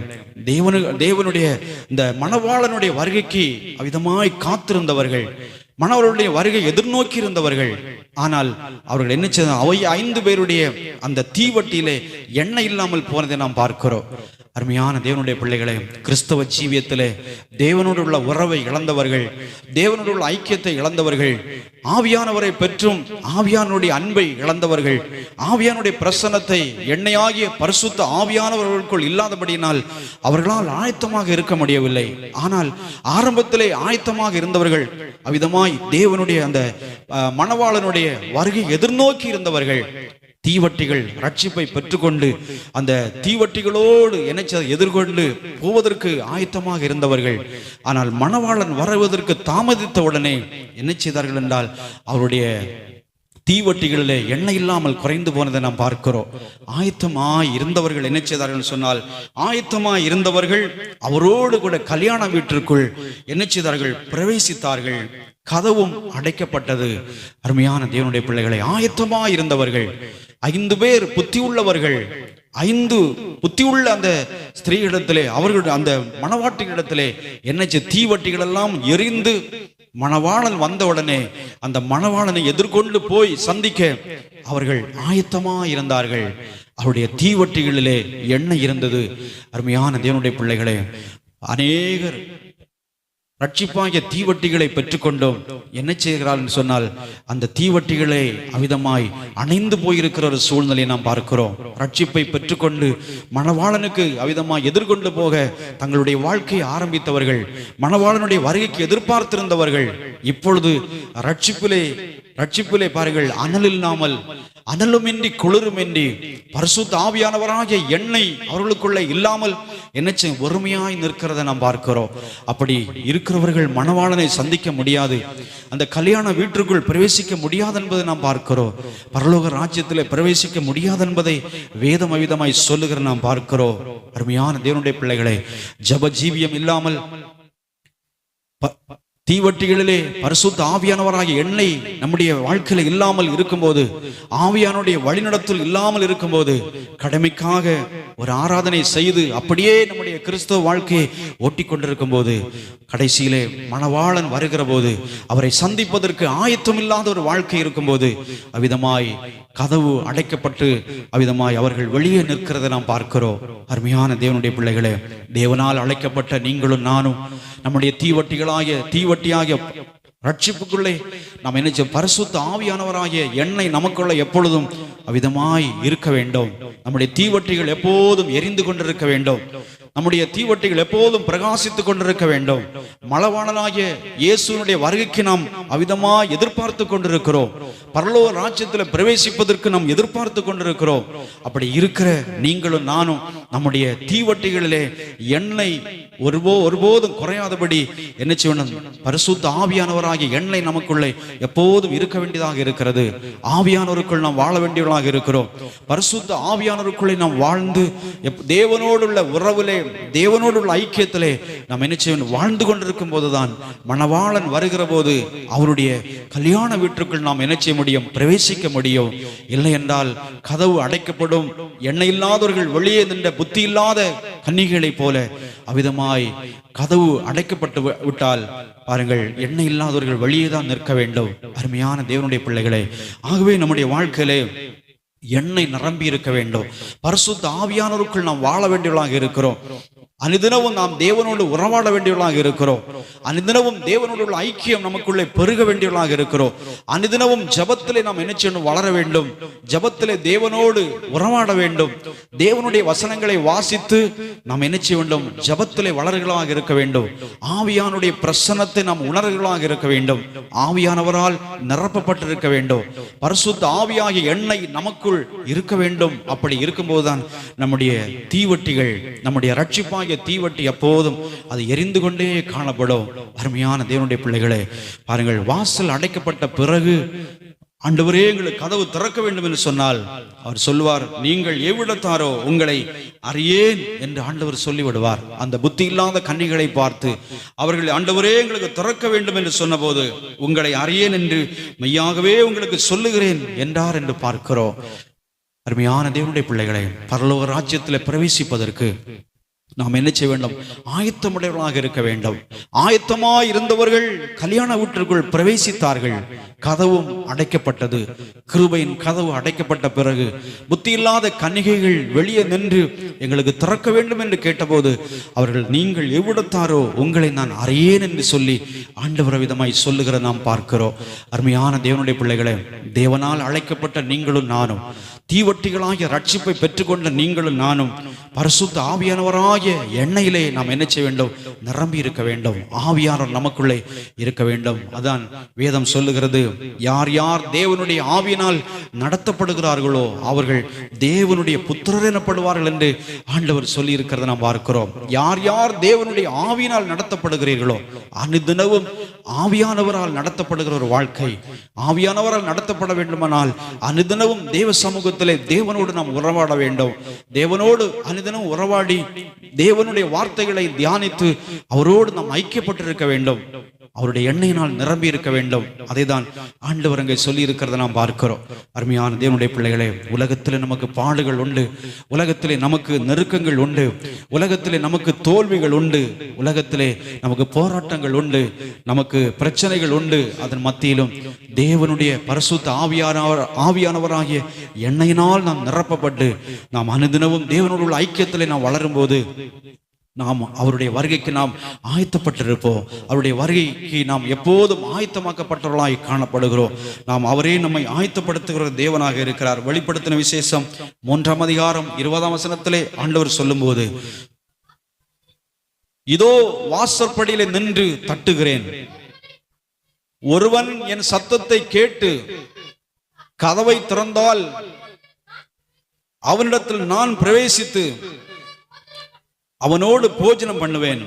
தேவனுடைய இந்த மணவாளனுடைய வருகைக்கு அவிதமாய் காத்திருந்தவர்கள், மணவாளனுடைய வருகை எதிர்நோக்கி இருந்தவர்கள். ஆனால் அவர்கள் என்ன செய்தார், 5 பேருடைய அந்த தீவட்டியிலே எண்ணெய் இல்லாமல் போனதை நாம் பார்க்கிறோம். அருமையான தேவனுடைய பிள்ளைகளே, கிறிஸ்தவ ஜீவியத்திலே தேவனோடு உள்ள உறவை இழந்தவர்கள், தேவனோடு உள்ள ஐக்கியத்தை இழந்தவர்கள், ஆவியானவரை பெற்றும் ஆவியானுடைய அன்பை இழந்தவர்கள், ஆவியானுடைய பிரசன்னத்தை எண்ணெயாகிய பரிசுத்த ஆவியானவர்களுக்குள் இல்லாதபடியினால் அவர்களால் ஆயத்தமாக இருக்க முடியவில்லை. ஆனால் ஆரம்பத்திலே ஆயத்தமாக இருந்தவர்கள் அவ்விதமாய் தேவனுடைய அந்த மணவாளனுடைய வருகை எதிர்நோக்கி இருந்தவர்கள் தீவட்டிகள் ரட்சிப்பை பெற்றுக்கொண்டு அந்த தீவட்டிகளோடு என்ன எதிர்கொண்டு போவதற்கு ஆயத்தமாக இருந்தவர்கள். ஆனால் மணவாளன் வருவதற்கு தாமதித்த உடனே என்ன செய்தார்கள் என்றால், அவருடைய தீவட்டிகளிலே எண்ணெய் இல்லாமல் குறைந்து போனதை நாம் பார்க்கிறோம். ஆயத்தமாய் இருந்தவர்கள் என்ன செய்தார்கள் சொன்னால், ஆயத்தமாய் இருந்தவர்கள் அவரோடு கூட கல்யாண வீட்டிற்குள் என்ன செய்தார்கள், பிரவேசித்தார்கள். கதவும் அடைக்கப்பட்டது. அருமையான தேவனுடைய பிள்ளைகளை, ஆயத்தமாய் இருந்தவர்கள் 5 பேர் புத்தி உள்ளவர்கள், 5 புத்தி உள்ள அந்த ஸ்திரீகளிடத்திலே, அவர்களுடைய அந்த மணவாட்டிகளிடத்திலே என்ன தீவட்டிகள் எல்லாம் எரிந்து மணவாளன் வந்த உடனே அந்த மணவாளனை எதிர்கொண்டு போய் சந்திக்க அவர்கள் ஆயத்தமாய் இருந்தார்கள். அவருடைய தீவட்டிகளிலே எண்ணெய் இருந்தது. அருமையான தேவனுடைய பிள்ளைகளே, அநேகர் ரட்சிப்பாகிய தீவட்டிகளை பெற்றுக்கொண்டோம். என்ன செய்கிறார் என்று சொன்னால், அந்த தீவட்டிகளை அவிதமாய் அணைந்து போயிருக்கிற ஒரு சூழ்நிலையை நாம் பார்க்கிறோம். ரட்சிப்பை பெற்றுக்கொண்டு மணவாளனுக்கு அவிதமாய் எதிர்கொண்டு போக தங்களுடைய வாழ்க்கையை ஆரம்பித்தவர்கள், மணவாளனுடைய வருகைக்கு எதிர்பார்த்திருந்தவர்கள், இப்பொழுது ரட்சிப்பிலே பாருங்கள், அனல் இல்லாமல், அனலுமின்றி குளிருமின்றி பரிசுத்த ஆவியானவராகிய எண்ணெய் அவர்களுக்குள்ளே இல்லாமல் என்ன ஒருமையாய் நிற்கிறத நாம் பார்க்கிறோம். அப்படி இருக்கிறவர்கள் மணவாளனை சந்திக்க முடியாது, அந்த கல்யாண வீட்டிற்குள் பிரவேசிக்க முடியாது என்பதை நாம் பார்க்கிறோம். பரலோக ராஜ்யத்தில் பிரவேசிக்க முடியாது என்பதை வேதம் அவிதமாய் சொல்லுகிற நாம் பார்க்கிறோம். அருமையான தேவனுடைய பிள்ளைகளே, ஜப ஜீவியம் இல்லாமல் தீவட்டிகளிலே பரிசுத்த ஆவியானவராகிய எண்ணெய் நம்முடைய வாழ்க்கையில் இல்லாமல் இருக்கும்போது, ஆவியானுடைய வழிநடத்தல் இல்லாமல் இருக்கும்போது, கடமைக்காக ஒரு ஆராதனை செய்து அப்படியே நம்முடைய கிறிஸ்தவ வாழ்க்கையை ஓட்டி கொண்டிருக்கும் போது, கடைசியிலே மணவாளன் வருகிற போது அவரை சந்திப்பதற்கு ஆயத்தம் இல்லாத ஒரு வாழ்க்கை இருக்கும்போது அவ்விதமாய் கதவு அடைக்கப்பட்டு அவ்விதமாய் அவர்கள் வெளியே நிற்கிறதை நாம் பார்க்கிறோம். அருமையான தேவனுடைய பிள்ளைகளே, தேவனால் அழைக்கப்பட்ட நீங்களும் நானும் நம்முடைய தீவட்டியாகிய ரட்சிப்புக்குள்ளே நாம் என்ன பரிசுத்த ஆவியானவராகிய எண்ணெய் நமக்குள்ள எப்பொழுதும் அவ்விதமாய் இருக்க வேண்டும். நம்முடைய தீவட்டிகள் எப்போதும் எரிந்து கொண்டிருக்க வேண்டும். நம்முடைய தீவட்டிகள் எப்போதும் பிரகாசித்துக் கொண்டிருக்க வேண்டும். மலவாணனாகிய இயேசுனுடைய வருகைக்கு நாம் அவ்விதமாய் எதிர்பார்த்து கொண்டிருக்கிறோம். பரலோக ராஜ்யத்தில் பிரவேசிப்பதற்கு நாம் எதிர்பார்த்து கொண்டிருக்கிறோம். அப்படி இருக்கிற நீங்களும் நானும் நம்முடைய தீவட்டிகளிலே எண்ணெய் ஒருபோதும் குறையாதபடி என்ன செய்யணும்? பரிசுத்த ஆவியானவராகிய எண்ணெய் நமக்குள்ளே எப்போதும் இருக்க வேண்டியதாக இருக்கிறது. ஆவியானவருக்குள் நாம் வாழ வேண்டியவர்களாக இருக்கிறோம். பரிசுத்த ஆவியானவருக்குள்ளே நாம் வாழ்ந்து தேவனோடுள்ள உறவிலே, தேவனோடுள்ள ஐக்கியத்திலே நாம் என்ன செய்யணும்? வாழ்ந்து கொண்டிருக்கும் போதுதான் மணவாளன் வருகிற போது அவருடைய கல்யாண வீட்டுக்குள் நாம் என்ன செய்ய முடியும்? பிரவேசிக்க முடியும். இல்லை என்றால் கதவு அடைக்கப்படும். எண்ணெய் இல்லாதவர்கள் வெளியே நின்ற புத்தி இல்லாத கன்னிகைகளை போல அவ்விதமாய் கதவு அடைக்கப்பட்டு விட்டால் பாருங்கள், எண்ணெய் இல்லாதவர்கள் வெளியே தான் நிற்க வேண்டும். அருமையான தேவனுடைய பிள்ளைகளே, ஆகவே நம்முடைய வாழ்க்கையிலே எண்ணெய் நிரம்பி இருக்க வேண்டும். பரிசுத்த ஆவியானவருக்குள் நாம் வாழ வேண்டியவர்களாக இருக்கிறோம். அனுதினமும் நாம் தேவனோடு உறவாட வேண்டியவர்களாக இருக்கிறோம். அனுதினமும் தேவனோடு உள்ள ஐக்கியம் நமக்குள்ளே பெருக வேண்டியவர்களாக இருக்கிறோம். அனுதினமும் ஜபத்திலே நாம் என்ன செய்யணும்? வளர வேண்டும். ஜபத்திலே தேவனோடு உறவாட வேண்டும். தேவனுடைய வசனங்களை வாசித்து நாம் என்ன செய்ய வேண்டும்? ஜபத்திலே வளர்களாக இருக்க வேண்டும். ஆவியானுடைய பிரசன்னத்தை நாம் உணர்வுகளாக இருக்க வேண்டும். ஆவியானவரால் நிரப்பப்பட்டிருக்க வேண்டும். பரிசுத்த ஆவியாகிய எண்ணெய் நமக்குள் இருக்க வேண்டும். அப்படி இருக்கும்போதுதான் நம்முடைய தீவட்டிகள், நம்முடைய ரட்சிப்பாகிய தீவட்டி எப்போதும் அது எரிந்து கொண்டே காணப்படும். அருமையான தேவனுடைய பிள்ளைகளே, பாருங்கள், வாசல் அடைக்கப்பட்ட பிறகு ஆண்டவரே எங்களுக்கு கதவு திறக்க வேண்டும் என்று சொன்னால் அவர் சொல்லுவார், நீங்கள் எவ்விடத்தாரோ உங்களை அறியேன் என்று ஆண்டவர் சொல்லிவிடுவார். அந்த புத்தி இல்லாத கன்னிகளை பார்த்து அவர்கள் ஆண்டவரே எங்களுக்கு திறக்க வேண்டும் என்று சொன்னபோது உங்களை அறியேன் என்று மெய்யாகவே உங்களுக்கு சொல்லுகிறேன் என்றார் என்று பார்க்கிறோம். அருமையான தேவனுடைய பிள்ளைகளே, பரலோக ராஜ்யத்தில் பிரவேசிப்பதற்கு நாம் என்ன செய்ய வேண்டும்? ஆயத்தமுடையவர்களாக இருக்க வேண்டும். ஆயத்தமாய் இருந்தவர்கள் கல்யாண வீட்டிற்குள் பிரவேசித்தார்கள். கதவும் அடைக்கப்பட்டது. கிருபையின் கதவு அடைக்கப்பட்ட பிறகு புத்தி இல்லாத கன்னிகைகள் வெளியே நின்று எங்களுக்கு திறக்க வேண்டும் என்று கேட்டபோது அவர்கள், நீங்கள் எவ்விடத்தாரோ உங்களை நான் அறியேன் என்று சொல்லி ஆண்டவர் விதமாய் சொல்லுகிற நாம் பார்க்கிறோம். அருமையான தேவனுடைய பிள்ளைகளே, தேவனால் அழைக்கப்பட்ட நீங்களும் நானும், தீவட்டிகளாகிய ரட்சிப்பை பெற்றுக்கொண்ட நீங்களும் நானும் பரிசுத்த ஆவியானவராகிய எண்ணெயிலே நாம் என்ன செய்ய வேண்டும்? நிரம்பி இருக்க வேண்டும். ஆவியானவர் நமக்குள்ளே இருக்க வேண்டும். அதான் வேதம் சொல்லுகிறது, யார் யார் தேவனுடைய ஆவியினால் நடத்தப்படுகிறார்களோ அவர்கள் தேவனுடைய புத்திரர் எனப்படுவார்கள் என்று ஆண்டவர் சொல்லி இருக்கிறத நாம் பார்க்கிறோம். யார் யார் தேவனுடைய ஆவியினால் நடத்தப்படுகிறீர்களோ, அனுதினமும் ஆவியானவரால் நடத்தப்படுகிற ஒரு வாழ்க்கை, ஆவியானவரால் நடத்தப்பட வேண்டுமானால் அனுதினமும் தேவ சமூகத்திலே தேவனோடு நாம் உறவாட வேண்டும். தேவனோடு அனுதினம் உறவாடி தேவனுடைய வார்த்தைகளை தியானித்து அவரோடு நாம் ஐக்கியப்பட்டிருக்க வேண்டும். அவருடைய எண்ணெயினால் நிரம்பி இருக்க வேண்டும். அதை தான் ஆண்டவர் அங்கே சொல்லி இருக்கிறத நாம் பார்க்கிறோம். அருமையான தேவனுடைய பிள்ளைகளே, உலகத்திலே நமக்கு பாடுகள் உண்டு, உலகத்திலே நமக்கு நெருக்கங்கள் உண்டு, உலகத்திலே நமக்கு தோல்விகள் உண்டு, உலகத்திலே நமக்கு போராட்டங்கள் உண்டு, நமக்கு பிரச்சனைகள் உண்டு. அதன் மத்தியிலும் தேவனுடைய பரிசுத்த ஆவியானவராகிய எண்ணெயினால் நாம் நிரப்பப்பட்டு நாம் அனுதினமும் தேவனோடு உள்ள ஐக்கியத்திலே நாம் வளரும் போது நாம் அவருடைய வருகைக்கு நாம் ஆயத்தப்பட்டிருப்போம். அவருடைய வருகைக்கு நாம் எப்போதும் ஆயத்தமாக்கப்பட்டவர்களாய் காணப்படுகிறோம். நாம் அவரே நம்மை ஆயத்தப்படுத்துகிற தேவனாக இருக்கிறார். வெளிப்படுத்தின விசேஷம் 3ஆம் அதிகாரம் 20ஆம் வசனத்திலே ஆண்டவர் சொல்லும்போது, இதோ வாசற்படியிலே நின்று தட்டுகிறேன், ஒருவன் என் சத்தத்தை கேட்டு கதவை திறந்தால் அவனிடத்தில் நான் பிரவேசித்து அவனோடு போஜனம் பண்ணுவேன்,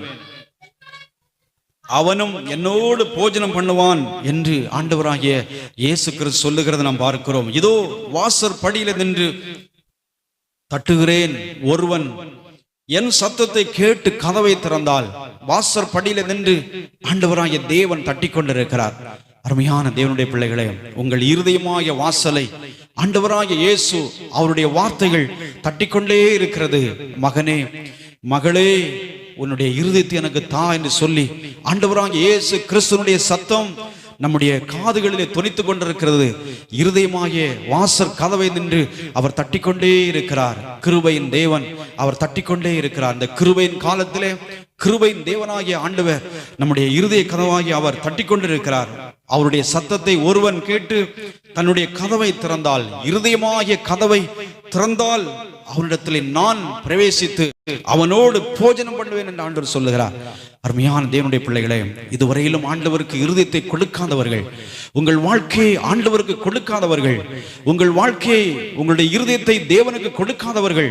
அவனும் என்னோடு போஜனம் பண்ணுவான் என்று ஆண்டவராகிய இயேசு கிறிஸ்து சொல்லுகிறத நாம் பார்க்கிறோம். இதோ வாசற்படியில நின்று தட்டுகிறேன், ஒருவன் என் சத்தத்தை கேட்டு கதவை திறந்தால், வாசற்படியில நின்று ஆண்டவராகிய தேவன் தட்டி கொண்டிருக்கிறார். அருமையான தேவனுடைய பிள்ளைகளே, உங்கள் இருதயமாகிய வாசலை ஆண்டவராகிய இயேசு அவருடைய வார்த்தைகள் தட்டிக்கொண்டே இருக்கிறது. மகனே, மகளே, உன்னுடைய இருதயத்தை எனக்கு தா என்று சொல்லி ஆண்டவராகிய இயேசு கிறிஸ்துவினுடைய சத்தம் நம்முடைய காதுகளிலே தொனித்துக் கொண்டிருக்கிறது. இருதயமாகிய வாசற் கதவை நின்று அவர் தட்டிக்கொண்டே இருக்கிறார். கிருபையின் தேவன் அவர் தட்டிக்கொண்டே இருக்கிறார். இந்த கிருபையின் காலத்திலே கிருபையின் தேவனாகிய ஆண்டவர் நம்முடைய இருதய கதவாகி அவர் தட்டி கொண்டிருக்கிறார். அவருடைய சத்தத்தை ஒருவன் கேட்டு தன்னுடைய கதவை திறந்தால், இருதயமாகிய கதவை திறந்தால், அவரிடத்திலே நான் பிரவேசித்து அவனோடு போஜனம் பண்ணுவேன் என்று ஆண்டவர் சொல்லுகிறார். அருமையான தேவனுடைய பிள்ளைகளே, இதுவரையிலும் ஆண்டவருக்கு இருதயத்தை கொடுக்காதவர்கள், உங்கள் வாழ்க்கையை ஆண்டவருக்கு கொடுக்காதவர்கள், உங்கள் வாழ்க்கையை உங்களுடைய இருதயத்தை தேவனுக்கு கொடுக்காதவர்கள்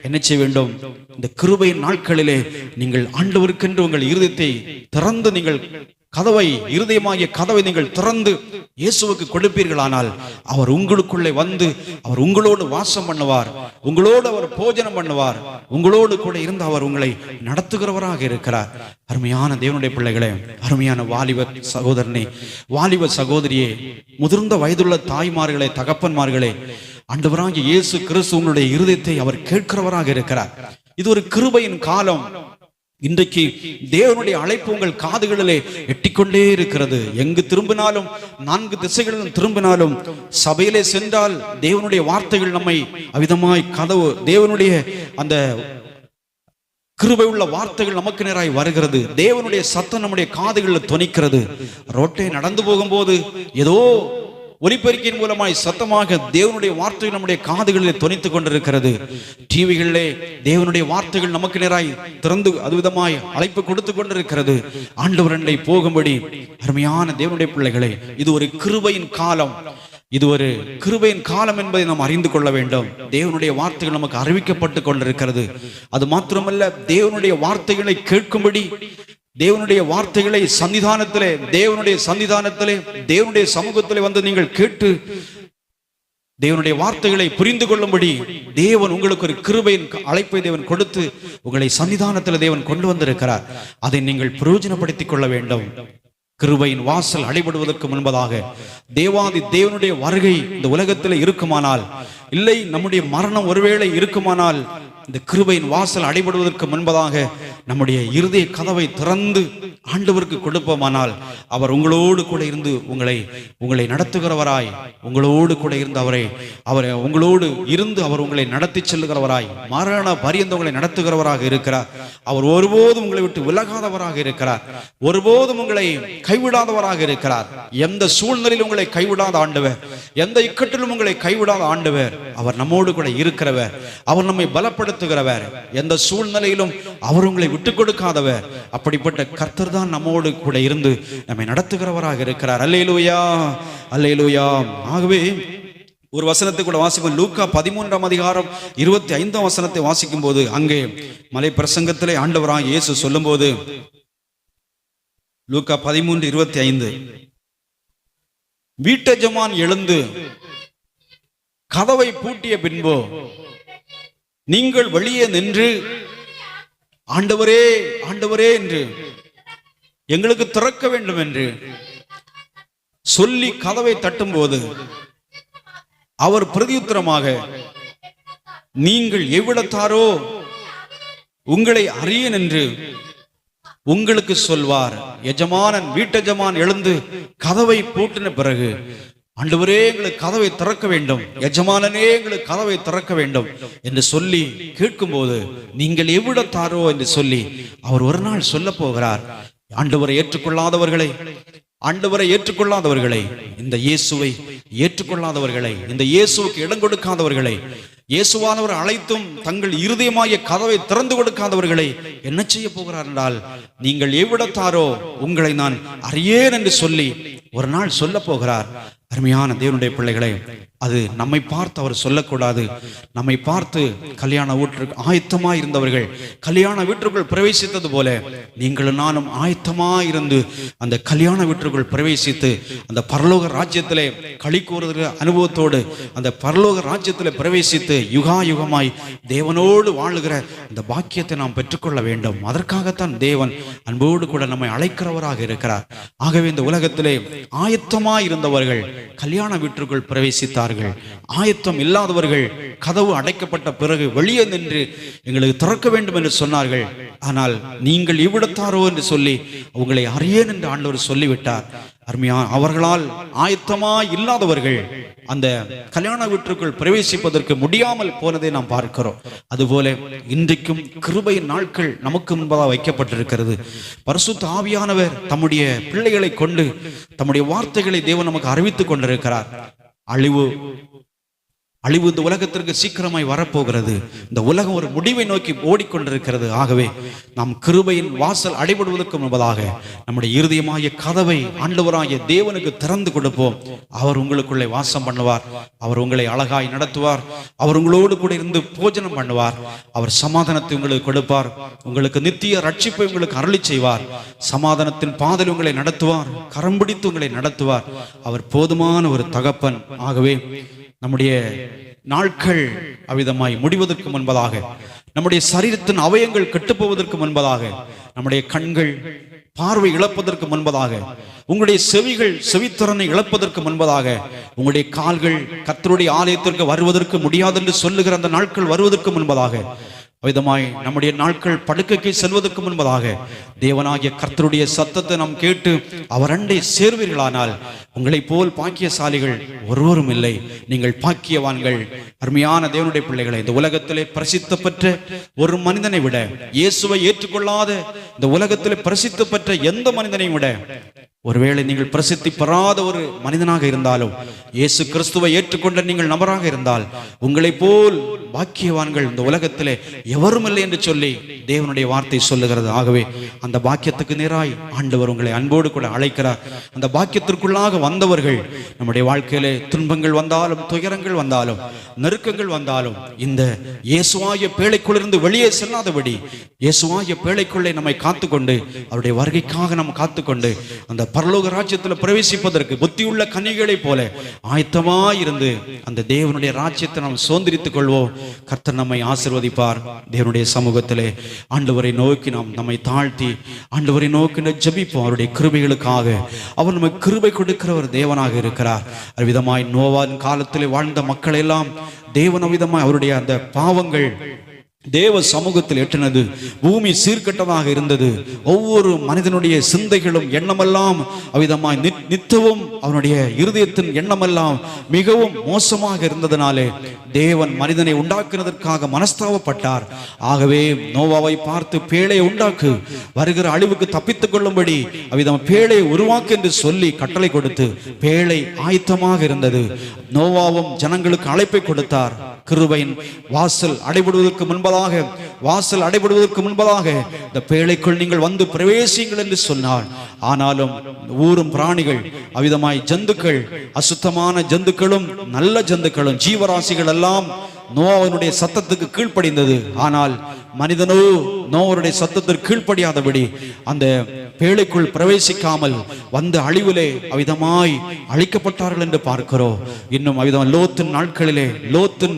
என்ன செய்ய வேண்டும்? இந்த கிருபையின் நாட்களிலே நீங்கள் ஆண்டவருக்கென்று உங்கள் இருதயத்தை திறந்து, நீங்கள் கதவை, இருதயமாகிய கதவை நீங்கள் திறந்து இயேசுவுக்கு கொடுப்பீர்களானால், அவர் உங்களுக்குள்ளே வந்து அவர் உங்களோடு வாசம் பண்ணுவார், உங்களோடு அவர் போஜனம் பண்ணுவார், உங்களோடு கூட இருந்து அவர் உங்களை நடத்துகிறவராக இருக்கிறார். அருமையான தேவனுடைய பிள்ளைகளே, அருமையான வாலிப சகோதரனே, வாலிப சகோதரியே, முதிர்ந்த வயதுள்ள தாய்மார்களே, தகப்பன்மார்களே, ஆண்டவராகிய இயேசு கிறிஸ்து உங்களுடைய இருதயத்தை அவர் கேட்கிறவராக இருக்கிறார். இது ஒரு கிருபையின் காலம். இன்றைக்கு தேவனுடைய அழைப்பு உங்கள் காதுகளிலே எட்டிக்கொண்டே இருக்கிறது. எங்கு திரும்பினாலும், 4 திசைகளிலும் திரும்பினாலும், சபையிலே சென்றால் தேவனுடைய வார்த்தைகள் நம்மை அவிதமாய் கதவு, தேவனுடைய அந்த கிருபை உள்ள வார்த்தைகள் நமக்கு நேராய் வருகிறது. தேவனுடைய சத்தம் நம்முடைய காதுகளில் தொனிக்கிறது. ரோட்டை நடந்து போகும்போது ஏதோ ஒலிபெருக்கின் மூலமாய் சத்தமாக தேவனுடைய வார்த்தைகள் நம்முடைய காதுகளில் தொனித்துக் கொண்டிருக்கிறது. டிவிகளிலே தேவனுடைய வார்த்தைகள் நமக்கு நேராய் திறந்து அதுவிதமாய் அழைப்பு கொடுத்து கொண்டிருக்கிறது. ஆண்டவரண்டை போகும்படி அருமையான தேவனுடைய பிள்ளைகளே, இது ஒரு கிருபையின் காலம். இது ஒரு கிருபையின் காலம் என்பதை நாம் அறிந்து கொள்ள வேண்டும். தேவனுடைய வார்த்தைகள் நமக்கு அறிவிக்கப்பட்டு கொண்டிருக்கிறது. அது மாத்திரமல்ல, தேவனுடைய வார்த்தைகளை கேட்கும்படி, தேவனுடைய வார்த்தைகளை சன்னிதானத்திலே, தேவனுடைய சமூகத்திலே வந்து நீங்கள் கேட்டு தேவனுடைய வார்த்தைகளை புரிந்து கொள்ளும்படி தேவன் உங்களுக்கு ஒரு கிருபையின் அழைப்பை தேவன் கொடுத்து உங்களை சன்னிதானத்தில் தேவன் கொண்டு வந்திருக்கிறார். அதை நீங்கள் பிரயோஜனப்படுத்திக் கொள்ள வேண்டும். கிருபையின் வாசல் அடைபடுவதற்கு முன்பதாக தேவாதி தேவனுடைய வருகை இந்த உலகத்தில் இருக்குமானால், இல்லை நம்முடைய மரணம் ஒருவேளை இருக்குமானால், இந்த கிருபையின் வாசல் அடைபடுவதற்கு முன்பதாக நம்முடைய இருதய கதவை திறந்து ஆண்டவருக்கு கொடுப்போமானால், அவர் உங்களோடு கூட இருந்து உங்களை நடத்துகிறவராய், உங்களோடு கூட இருந்து அவரை உங்களோடு இருந்து அவர் உங்களை நடத்தி செல்லுகிறவராய், மரண பரியந்த உங்களை நடத்துகிறவராக இருக்கிறார். அவர் ஒருபோதும் உங்களை விட்டு விலகாதவராக இருக்கிறார். ஒருபோதும் உங்களை கைவிடாதவராக இருக்கிறார். எந்த சூழ்நிலையில் உங்களை கைவிடாத ஆண்டவர், எந்த இக்கட்டிலும் உங்களை கைவிடாத ஆண்டவர், அவர் நம்மோடு கூட இருக்கிறவர். அவர் நம்மை பலப்படுத்துகிறவர். எந்த சூழ்நிலையிலும் அவர் உங்களை விட்டுக் கொடுக்காதவர். அப்படிப்பட்ட கர்த்தர் தான் நம்மோடு கூட இருந்து நம்மை நடத்துகிறவராக இருக்கிறார். அல்லேலூயா, அல்லேலூயா. ஆகவே ஒரு வசனத்தை கூட வாசிப்போம். லூக்கா 13ஆம் அதிகாரம் 25ஆம் வசனத்தை வாசிக்கும் போது, அங்கே மலை பிரசங்கத்திலே ஆண்டவராகிய இயேசு சொல்லும் போது, லூக்கா 13:25, வீட்டெஜமான் எழுந்து கதவை பூட்டிய பின்பு நீங்கள் வெளியே நின்று ஆண்டவரே, ஆண்டவரே என்று எங்களுக்கு திறக்க வேண்டும் என்று சொல்லி கதவை தட்டும் போது அவர் பிரதியுத்தரமாக, நீங்கள் எவ்விடத்தாரோ உங்களை அறியேன் என்று உங்களுக்கு சொல்வார். வீட்டெஜமான் எழுந்து கதவை பூட்டின பிறகு, ஆண்டவரே எங்களுக்கு கதவை திறக்க வேண்டும், எஜமானனே எங்களுக்கு கதவை திறக்க வேண்டும் என்று சொல்லி கேட்கும்போது, நீங்கள் எவ்விடத்தாரோ என்று சொல்லி அவர் ஒரு நாள் சொல்ல போகிறார். ஆண்டவரை ஏற்றுக்கொள்ளாதவர்களை, இந்த இயேசுவை ஏற்றுக்கொள்ளாதவர்களை, இந்த இயேசுவுக்கு இடம் கொடுக்காதவர்களை, இயேசுவானவர் அழைத்தும் தங்கள் இருதயமாகிய கதவை திறந்து கொடுக்காதவர்களை என்ன செய்ய போகிறார் என்றால், நீங்கள் எவ்விடத்தாரோ உங்களை நான் அறியேன் என்று சொல்லி ஒரு நாள் சொல்ல போகிறார். அருமையான தேவனுடைய பிள்ளைகளே, அது நம்மை பார்த்து அவர் சொல்லக்கூடாது. நம்மை பார்த்து கல்யாண வீட்டிற்கு ஆயத்தமாய் இருந்தவர்கள் கல்யாண வீட்டுக்குள் பிரவேசித்தது போல நீங்களும் நானும் ஆயத்தமாய் இருந்து அந்த கல்யாண வீட்டுக்குள் பிரவேசித்து அந்த பரலோக ராஜ்யத்திலே களி கூறுகிற அனுபவத்தோடு அந்த பரலோக ராஜ்யத்திலே பிரவேசித்து யுகாயுகமாய் தேவனோடு வாழுகிற அந்த பாக்கியத்தை நாம் பெற்றுக்கொள்ள வேண்டும். அதற்காகத்தான் தேவன் அன்போடு கூட நம்மை அழைக்கிறவராக இருக்கிறார். ஆகவே இந்த உலகத்திலே ஆயத்தமாய் இருந்தவர்கள் கல்யாண வீட்டிற்குள் பிரவேசித்தார்கள். ஆயத்தம் இல்லாதவர்கள் கதவு அடைக்கப்பட்ட பிறகு வெளியே நின்று எங்களுக்கு திறக்க வேண்டும் என்று சொன்னார்கள். ஆனால் நீங்கள் இவ்விடத்தாரோ என்று சொல்லி உங்களை அறியேன் என்று ஆண்டவர் சொல்லிவிட்டார். அவர்களால் ஆயத்தமாய் இல்லாதவர்கள் அந்த கல்யாண வீட்டிற்குள் பிரவேசிப்பதற்கு முடியாமல் போனதை நாம் பார்க்கிறோம். அதுபோல இன்றைக்கும் கிருபையின் நாட்கள் நமக்கு முன்பதாக வைக்கப்பட்டிருக்கிறது. பரிசுத்த ஆவியானவர் தம்முடைய பிள்ளைகளை கொண்டு தம்முடைய வார்த்தைகளை தேவன் நமக்கு அறிவித்துக் கொண்டிருக்கிறார். அழிவு இந்த உலகத்திற்கு சீக்கிரமாய் வரப்போகிறது. இந்த உலகம் ஒரு முடிவை நோக்கி ஓடிக்கொண்டிருக்கிறது. ஆகவே நாம் கிருபையின் வாசல் அடைபடுவதற்கு முன்பதாக நம்முடைய இருதயமாகிய கதவை ஆண்டவராகிய தேவனுக்கு திறந்து கொடுப்போம். அவர் உங்களுக்குள்ளே வாசம் பண்ணுவார். அவர் உங்களை அழகாய் நடத்துவார். அவர் உங்களோடு கூட இருந்து போஜனம் பண்ணுவார். அவர் சமாதானத்தை உங்களுக்கு கொடுப்பார். உங்களுக்கு நித்திய ரட்சிப்பை உங்களுக்கு அருளி செய்வார். சமாதானத்தின் பாதையில் உங்களை நடத்துவார். கரம் பிடித்து உங்களை நடத்துவார். அவர் போதுமான ஒரு தகப்பன். ஆகவே நம்முடைய நாட்கள் அவ்விதமாய் முடிவதற்கு முன்பதாக, நம்முடைய சரீரத்தின் அவயங்கள் கெட்டுப்போவதற்கு முன்பதாக, நம்முடைய கண்கள் பார்வை இழப்பதற்கு முன்பதாக, உங்களுடைய செவிகள் செவித்திறனை இழப்பதற்கு முன்பதாக, உங்களுடைய கால்கள் கர்த்தருடைய ஆலயத்திற்கு வருவதற்கு முடியாது என்று சொல்லுகிற அந்த நாட்கள் வருவதற்கு முன்பதாக, விதமாய் நம்முடைய நாட்கள் படுக்கைக்கு செல்வதற்கு முன்பதாக தேவனாகிய கர்த்தருடைய சத்தத்தை நாம் கேட்டு அவர் அண்டை சேர்வீர்களானால் உங்களை போல் பாக்கியசாலிகள் ஒருவரும் இல்லை. நீங்கள் பாக்கியவான்கள். அருமையான தேவனுடைய பிள்ளைகளை, இந்த உலகத்திலே பிரசித்த பெற்ற ஒரு மனிதனை விட, இயேசுவை ஏற்றுக்கொள்ளாத இந்த உலகத்திலே பிரசித்த பெற்ற எந்த மனிதனையும் விட, ஒருவேளை நீங்கள் பிரசித்தி பெறாத ஒரு மனிதனாக இருந்தாலும், இயேசு கிறிஸ்துவை ஏற்றுக்கொண்ட நீங்கள் நபராக இருந்தால், உங்களை போல் பாக்கியவான்கள் இந்த உலகத்திலே எவரும் இல்லை என்று சொல்லி தேவனுடைய வார்த்தை சொல்லுகிறது. ஆகவே அந்த பாக்கியத்துக்கு நேராய் ஆண்டவர் உங்களை அன்போடு கூட அழைக்கிறார். அந்த பாக்கியத்திற்குள்ளாக வந்தவர்கள், நம்முடைய வாழ்க்கையிலே துன்பங்கள் வந்தாலும், துயரங்கள் வந்தாலும், நெருக்கங்கள் வந்தாலும், இந்த இயேசுவாகிய பேழைக்குள்ளிருந்து வெளியே செல்லாதபடி இயேசுவாகிய பேழைக்குள்ளே நம்மை காத்துக்கொண்டு அவருடைய வருகைக்காக நாம் காத்துக்கொண்டு அந்த பரலோக ராஜ்யத்தில் பிரவேசிப்பதற்கு புத்தியுள்ள கன்னிகளை போல ஆயத்தமாயிருந்து அந்த தேவனுடைய ராஜ்யத்தை நாம் சுதந்திரித்துக் கொள்வோம். கர்த்தர் நம்மை ஆசீர்வதிப்பார். தேவனுடைய சமூகத்திலே ஆண்டவரை நோக்கி நாம் நம்மை தாழ்த்தி ஆண்டவரை நோக்கி ஜெபிப்போம். அவருடைய கிருபைகளுக்காக. அவர் நமக்கு கிருபை கொடுக்கிற ஒரு தேவனாக இருக்கிறார். அவ்விதமாய் நோவாவின் காலத்திலே வாழ்ந்த மக்கள் எல்லாம் தேவன் அவ்விதமாய் அவருடைய அந்த பாவங்கள் தேவ சமூகத்தில் எட்டினது. பூமி சீர்கட்டமாக இருந்தது. ஒவ்வொரு மனிதனுடைய சிந்தைகளும் எண்ணமெல்லாம் அவ்விதமாய் நித்தவும் அவனுடைய இருதயத்தின் எண்ணமெல்லாம் மிகவும் மோசமாக இருந்ததினாலே தேவன் மனிதனை உண்டாக்குவதற்காக மனஸ்தாபப்பட்டார். ஆகவே நோவாவை பார்த்து பேழையை உண்டாக்கு, வருகிற அழிவுக்கு தப்பித்துக் கொள்ளும்படி அவ்விதம் பேழையை உருவாக்கு என்று சொல்லி கட்டளை கொடுத்து பேழை ஆயத்தமாக இருந்தது. நோவாவும் ஜனங்களுக்கு அழைப்பை கொடுத்தார். கிருபையின் வாசல் அடைபடுவதற்கு முன்பதாக இந்த பேழைக்குள் நீங்கள் வந்து பிரவேசிங்கள் என்று சொன்னார். ஆனாலும் ஊரும் பிராணிகள் அவ்விதமாய் ஜந்துக்கள், அசுத்தமான ஜந்துக்களும் நல்ல ஜந்துக்களும் ஜீவராசிகள் எல்லாம் நோவாவினுடைய சத்தத்துக்கு கீழ்ப்படிந்தது. ஆனால் மனிதனோ நோவருடைய சத்தத்திற்கு கீழ்ப்படியாதபடி அந்த பேழைக்குள் பிரவேசிக்காமல் வந்த அழிவிலே அவ்விதமாய் அழிக்கப்பட்டார்கள் என்று பார்க்கிறோம். இன்னும் அவ்விதம் லோத்தின்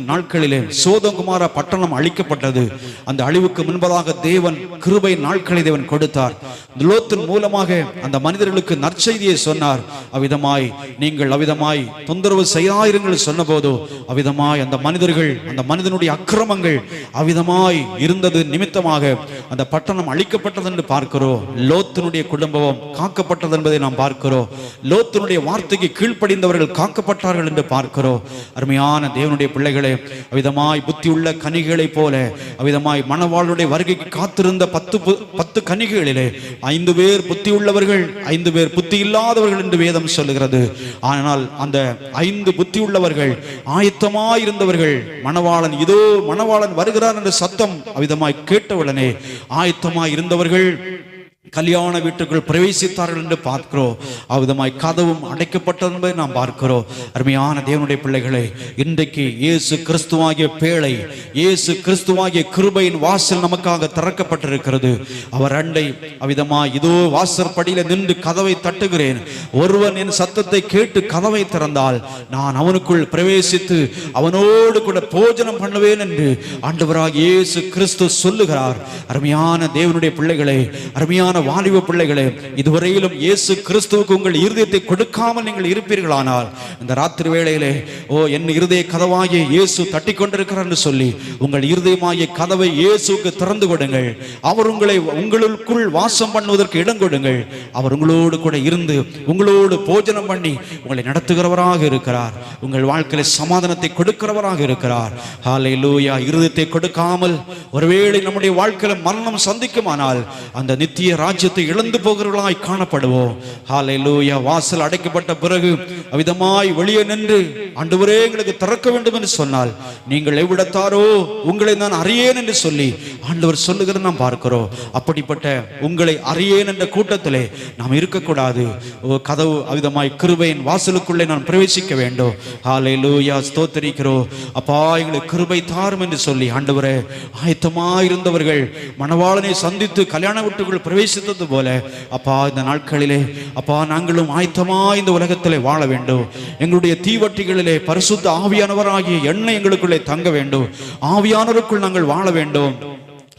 நாட்களிலே சோதோங்குமார பட்டணம் அழிக்கப்பட்டது. அந்த அழிவுக்கு முன்பதாக தேவன் கிருபை நாட்களை தேவன் கொடுத்தார். லோத்தின் மூலமாக அந்த மனிதர்களுக்கு நற்செய்தியை சொன்னார். அவ்விதமாய் நீங்கள் அவ்விதமாய் தொந்தரவு செய்யாயிருங்கள் சொன்ன போதோ அவ்விதமாய் அந்த மனிதர்கள், அந்த மனிதனுடைய அக்கிரமங்கள் அவ்விதமாய் இருந்தது நிமித்தமாக அந்த பட்டணம் அழிக்கப்பட்டது என்று பார்க்கிறோம். லோத்தினுடைய குடும்பம் காக்கப்பட்டது என்பதை நாம் பார்க்கிறோம். லோத்தினுடைய வார்த்தைக்கு கீழ்ப்படிந்தவர்கள் காக்கப்பட்டார்கள் என்று பார்க்கிறோம். அருமையான தேவனுடைய பிள்ளைகளே, அவ்விதமாய் புத்தியுள்ள கனிகளை போல அவ்விதமாய் மணவாளனுடைய வருகைக்கு காத்திருந்த 10 கனிகளிலே 5 பேர் புத்தியுள்ளவர்கள், 5 பேர் புத்தி இல்லாதவர்கள் என்று வேதம் சொல்லுகிறது. ஆனால் அந்த 5 புத்தியுள்ளவர்கள், ஆயத்தமாயிருந்தவர்கள், மணவாளன் வருகிறார் என்ற சத்தம் அவ்விதமாய் கேட்டவுடனே ஆயத்தமாய் இருந்தவர்கள் கல்யாண வீட்டுக்குள் பிரவேசித்தார்கள் என்று பார்க்கிறோம். அவ்விதமாய் கதவும் அடைக்கப்பட்டது என்பதை நாம் பார்க்கிறோம். அருமையான தேவனுடைய பிள்ளைகளே, இன்றைக்கு இயேசு கிறிஸ்துவாகிய பேழை, இயேசு கிறிஸ்துவாகிய கிருபையின் வாசல் நமக்காக திறக்கப்பட்டிருக்கிறது. அவர் அண்டை அவ்விதமாய் இதோ வாசற்படியில நின்று கதவை தட்டுகிறேன், ஒருவன் என் சத்தத்தை கேட்டு கதவை திறந்தால் நான் அவனுக்குள் பிரவேசித்து அவனோடு கூட போஜனம் பண்ணுவேன் என்று ஆண்டவராகிய இயேசு கிறிஸ்து சொல்லுகிறார். அருமையான தேவனுடைய பிள்ளைகளே, அருமையான வாலிப பிள்ளைகளே, இதுவரையிலும் இயேசு கிறிஸ்துவுக்கு உங்கள் இருதயத்தை கொடுக்காமல் நீங்கள் இருப்பீர்களானால் இந்த ராத்திரி வேளையிலே என் இருதய கதவாகிய இயேசு தட்டி கொண்டிருக்கிறார் என்று சொல்லி உங்கள் இருதயமாகிய கதவை இயேசுக்கு திறந்து கொடுங்கள். அவர் உங்களுக்குள் வாசம் பண்ணுவதற்கு இடம் கொடுங்கள். அவர் உங்களோடு கூட இருந்து உங்களோடு போஜனம் பண்ணி உங்களை நடத்துகிறவராக இருக்கிறார். உங்கள் வாழ்க்கையில சமாதானத்தை கொடுக்கிறவராக இருக்கிறார். ஹல்லேலூயா. இருதயத்தை கொடுக்காமல் ஒருவேளை நம்முடைய வாழ்க்கையில மரணம் சந்திக்குமானால் அந்த நித்திய ராஜ்யத்தை இழந்து போகிறவர்களாய் காணப்படுவோம். ஹல்லேலூயா. வாசல் அடைக்கப்பட்ட பிறகு அவிதமாய் வெளியே நின்று ஆண்டவரே எங்களுக்கு திறக்க வேண்டும் என்று சொன்னால் நீங்கள் எவ்விடத்தாரோ உங்களை நான் அறியேன் என்று சொல்லி ஆண்டவர் சொல்லுகிறது நாம் பார்க்கிறோம். அப்படிப்பட்ட உங்களை அறியேன் என்ற கூட்டத்திலே நாம் இருக்கக்கூடாது. கதவு அவிதமாய் கிருபையின் வாசலுக்குள்ளே நான் பிரவேசிக்க வேண்டும். ஹல்லேலூயா. ஸ்தோத்திரிக்கிறோம். அப்பா எங்களுக்கு கிருபை தாரும் என்று சொல்லி ஆண்டவரே ஆயத்தமாயிருந்தவர்கள் மணவாளனை சந்தித்து கல்யாண வீட்டுக்குள் பிரவேசித்தது போல அப்பா இந்த நாட்களிலே அப்பா நாங்களும் ஆயத்தமாய் இந்த உலகத்திலே வாழ வேண்டும். எங்களுடைய தீவட்டிகளிலே பரிசுத்த ஆவியானவராகிய எண்ணெய் எங்களுக்குள்ளே தங்க வேண்டும். ஆவியானவருக்குள் நாங்கள் வாழ வேண்டும்.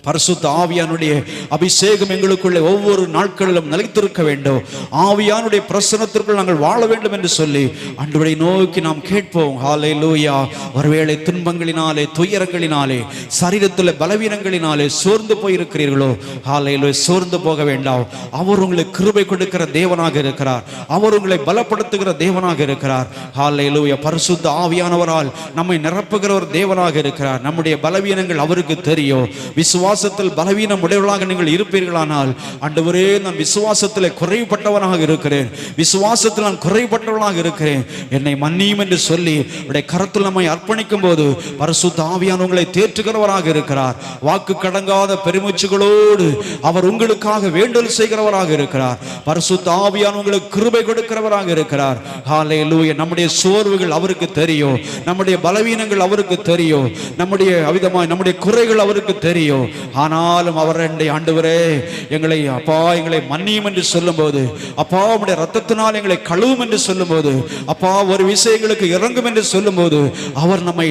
பரிசுத்த ஆவியானுடைய அபிஷேகம் எங்களுக்குள்ளே ஒவ்வொரு நாட்களிலும் நிலைத்திருக்க வேண்டும். ஆவியானுடைய பிரசன்னத்திற்குள் நாங்கள் வாழ வேண்டும் என்று சொல்லி ஆண்டவரை நோக்கி நாம் கேட்போம். ஹல்லேலூயா. ஒருவேளை துன்பங்களினாலே துயரங்களினாலே சரீரத்தில் பலவீனங்களினாலே சோர்ந்து போயிருக்கிறீர்களோ, ஹல்லேலூயா, சோர்ந்து போக வேண்டாம். அவர் உங்களுக்கு கிருபை கொடுக்கிற தேவனாக இருக்கிறார். அவர் உங்களை பலப்படுத்துகிற தேவனாக இருக்கிறார். ஹல்லேலூயா. பரிசுத்த ஆவியானவரால் நம்மை நிரப்புகிற ஒரு தேவனாக இருக்கிறார். நம்முடைய பலவீனங்கள் அவருக்கு தெரியும். விசுவாசத்தில் பலவீனம் உடையவர்களாக நீங்கள் இருப்பீர்களானால் ஆண்டவரே நான் விசுவாசத்தில் குறைபட்டவனாக இருக்கிறேன், விசுவாசத்தில் நான் குறைபட்டவனாக இருக்கிறேன், என்னை மன்னியும் என்று சொல்லி உடைய கரத்தில் நம்மை அர்ப்பணிக்கும் போது பரிசுத்த ஆவியானவர் உங்களை தேற்றுகிறவராக இருக்கிறார். வாக்கு கடங்காத பெருமூச்சுகளோடு அவர் உங்களுக்காக வேண்டுதல் செய்கிறவராக இருக்கிறார். பரிசுத்த ஆவியானவர் உங்களுக்கு கிருபை கொடுக்கிறவராக இருக்கிறார். ஹல்லேலூயா. நம்முடைய சோர்வுகள் அவருக்கு தெரியும், நம்முடைய பலவீனங்கள் அவருக்கு தெரியும், நம்முடைய குறைகள் அவருக்கு தெரியும். ஆனாலும் அவர் ஆண்டவரே எங்களை மன்னியும் என்று சொல்லும் போது, அப்பா உம்முடைய ரத்தத்தினால் எங்களை கழுவும் என்று சொல்லும் போது, அப்பா ஒரு விஷயங்களுக்கு இறங்கும் என்று சொல்லும் போது அவர் நம்மை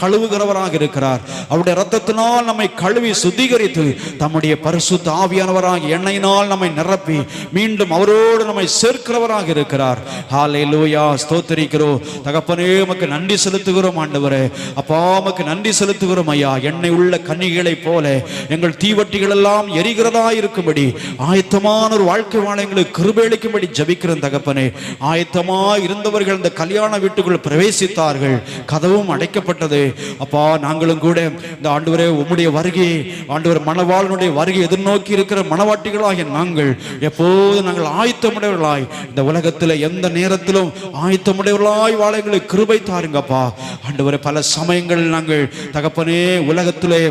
கழுவுகிறவராக இருக்கிறார். அவருடைய ரத்தத்தினால் நம்மை கழுவி சுத்திகரித்து தம்முடைய பரிசுத்த ஆவியானவராக எண்ணெயினால் நம்மை நிரப்பி மீண்டும் அவரோடு நம்மை சேர்க்கிறவராக இருக்கிறார். ஹல்லேலூயா. ஸ்தோத்திரிக்கிறோம். தகப்பனே உமக்கு நன்றி செலுத்துகிறோம் ஆண்டவரே. அப்பா உமக்கு நன்றி செலுத்துகிறோம் ஐயா. எண்ணெய் உள்ள கன்னிகளை போல எங்கள் தீவட்டிகள் எல்லாம் எரிகிறதா இருக்கும்படி ஆயத்தமான ஒரு வாழ்க்கை வாழ எங்களுக்கு கிருபை அளிக்கும்படி ஜெபிக்கிறேன் தகப்பனே. ஆயத்தமாய் இருந்தவர்கள் இந்த கல்யாண வீட்டுக்குள் பிரவேசித்தார்கள், கதவும் அடைக்கப்பட்டது. அப்பா நாங்களும் கூட இந்த ஆண்டவரே உம்முடைய வருகை, ஆண்டவர் மணவாளனுடைய வருகை எதிர்நோக்கி இருக்கிற மணவாட்டிகளாகிய நாங்கள் எப்போது நாங்கள் ஆயத்தமுடையவர்களாய் இந்த உலகத்தில் எந்த நேரத்திலும் ஆயத்தமுடையவர்களாய் வாழ எங்களுக்கு கிருபை தாருங்கப்பா ஆண்டவரே. பல சமயங்கள் நாங்கள் தகப்பனே உலகத்திலே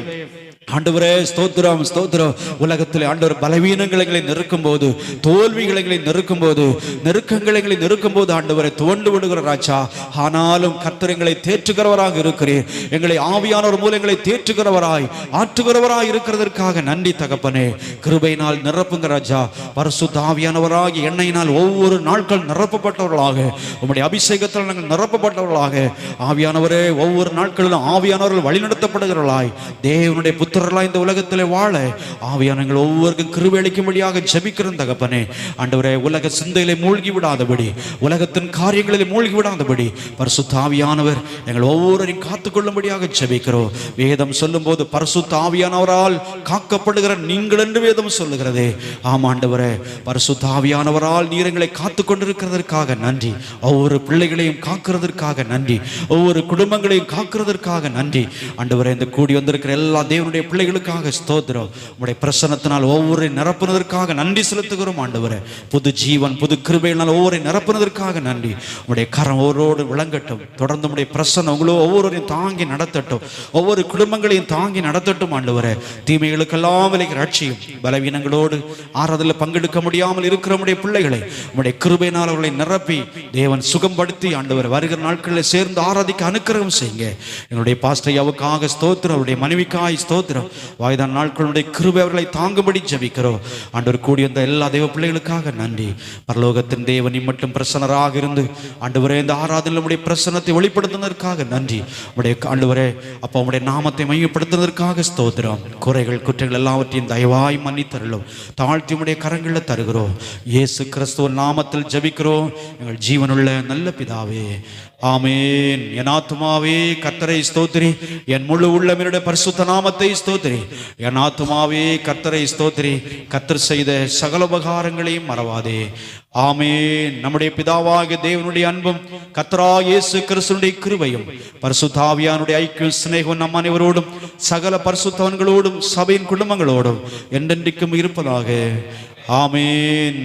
ஆண்டவரே ஸ்தோத்திரம் ஸ்தோத்திரம் உலகத்தில் ஆண்டவர் பலவீனங்களை நெருக்கும் போது, தோல்விகளை நெருக்கும் போது, நெருக்கங்களை நெருக்கும் போது ஆண்டவரை துவண்டு விடுகிற ராஜா. ஆனாலும் கர்த்தர் எங்களை தேற்றுகிறவராக இருக்கிறேன். எங்களை ஆவியானவர் மூலம் எங்களை தேற்றுகிறவராய் ஆற்றுகிறவராய் இருக்கிறதற்காக நன்றி தகப்பனே. கிருபையினால் நிரப்புங்க ராஜா. பரிசுத்த ஆவியானவராகி எண்ணெயினால் ஒவ்வொரு நாட்கள் நிரப்பப்பட்டவர்களாக, உம்முடைய அபிஷேகத்தில் நாங்கள் நிரப்பப்பட்டவர்களாக ஆவியானவரே ஒவ்வொரு நாட்களிலும் ஆவியானவர்கள் வழிநடத்தப்படுகிறவர்களாய் தேவனுடைய இந்த உலகத்திலே வாழ ஆவியானவர்கள் ஒவ்வொருக்கும் கிருபை அளிக்கும்படியாக ஜெபிக்கிறோம் தகப்பனே. ஆண்டவரே உலக சிந்தையிலே மூழ்கி விடாதபடி, உலகத்தின் காரியங்களிலே மூழ்கி விடாதபடி பரிசுத்த ஆவியானவர் எங்கள் ஒவ்வொருவரையும் காத்துக்கொள்ளும்படியாக ஜெபிக்கிறோம். வேதம் சொல்லும் போது பரிசுத்த ஆவியானவரால் காக்கப்படுகிற நீங்கள் என்று வேதம் சொல்லுகிறதே. ஆம் ஆண்டவரே, பரிசுத்த ஆவியானவரால் நீர் எங்களை காத்துக் கொண்டிருக்கிறதற்காக நன்றி. ஒவ்வொரு பிள்ளைகளையும் காக்கிறதற்காக நன்றி. ஒவ்வொரு குடும்பங்களையும் காக்கிறதற்காக நன்றி ஆண்டவரே. இந்த கூடி வந்திருக்கிற எல்லா தேவனுடைய பிள்ளைகளுக்காக ஸ்தோத்திரம். உம்முடைய பிரசன்னத்தினால் ஒவ்வொரு நிரப்புனதற்காக நன்றி செலுத்துகிறோம் ஆண்டவரே. புது ஜீவன் புது கிருபையினால் ஒவ்வொரு நிரப்புனதற்காக நன்றி. உம்முடைய கரம் ஒவ்வொரு விளங்கட்டும். தொடர்ந்து உம்முடைய பிரசன்னம் உங்களோ ஒவ்வொருவரையும் தாங்கி நடத்தட்டும். ஒவ்வொரு குடும்பங்களையும் தாங்கி நடத்தட்டும் ஆண்டவரே. தீமைகளுக்கெல்லாம் விலகி ரட்சியும். பலவீனங்களோடு ஆராதலில் பங்கெடுக்க முடியாமல் இருக்கிற உம்முடைய பிள்ளைகளை உம்முடைய கிருபையினால் அவர்களை நிரப்பி தேவன் சுகம்படுத்தி ஆண்டவர் வருகிற நாட்களில் சேர்ந்து ஆராதிக்க அனுக்கிரகம் செய்யுங்க. எங்களுடைய பாஸ்டர் ஐயாவுக்காக ஸ்தோத்திரம், அவருடைய மனைவிக்காய் ஸ்தோத்திரம். ஸ்தோத்திரம். வாய்தான் நாட்களுடைய கிருபை அவர்களை தாங்கும்படி ஜெபிக்கிறோம். ஆண்டவர் கூடி வந்த எல்லா தேவ பிள்ளைகளுக்காக நன்றி. பரலோகத்தின் தேவன் மட்டும் பிரசன்னராக இருந்து ஆண்டவரே இந்த ஆராதனையில் உம்முடைய பிரசன்னத்தை வெளிப்படுத்துவதற்காக நன்றி. உம்முடைய ஆண்டவரே அப்பா உம்முடைய நாமத்தை மையப்படுத்துவதற்காக ஸ்தோத்திரம். குறைகள் குற்றங்கள் எல்லாவற்றையும் தயவாய் மன்னித்தருளும். தாழ்த்தி உம்முடைய கரங்களில் தருகிறோம். இயேசு கிறிஸ்துவின் நாமத்தில் ஜெபிக்கிறோம் எங்கள் ஜீவனுள்ள நல்ல பிதாவே, ஆமேன். என் ஆத்துமாவே கர்த்தரை ஸ்தோத்திரி, என் முழு உள்ளமிருடைய பரிசுத்த நாமத்தை ஸ்தோத்திரி. என் ஆத்துமாவே கர்த்தரை ஸ்தோத்திரி, கர்த்தர் செய்த சகல உபகாரங்களையும் மறவாதே. ஆமேன். நம்முடைய பிதாவாகிய தேவனுடைய அன்பும் கர்த்தராகிய இயேசு கிறிஸ்துவினுடைய கிருபையும் பரிசுத்த ஆவியானுடைய ஐக்கியம் சிநேகம் நம் அனைவரோடும் சகல பரிசுத்தவான்களோடும் சபையின் குடும்பங்களோடும் என்றென்றைக்கும் இருப்பதாக. ஆமேன்.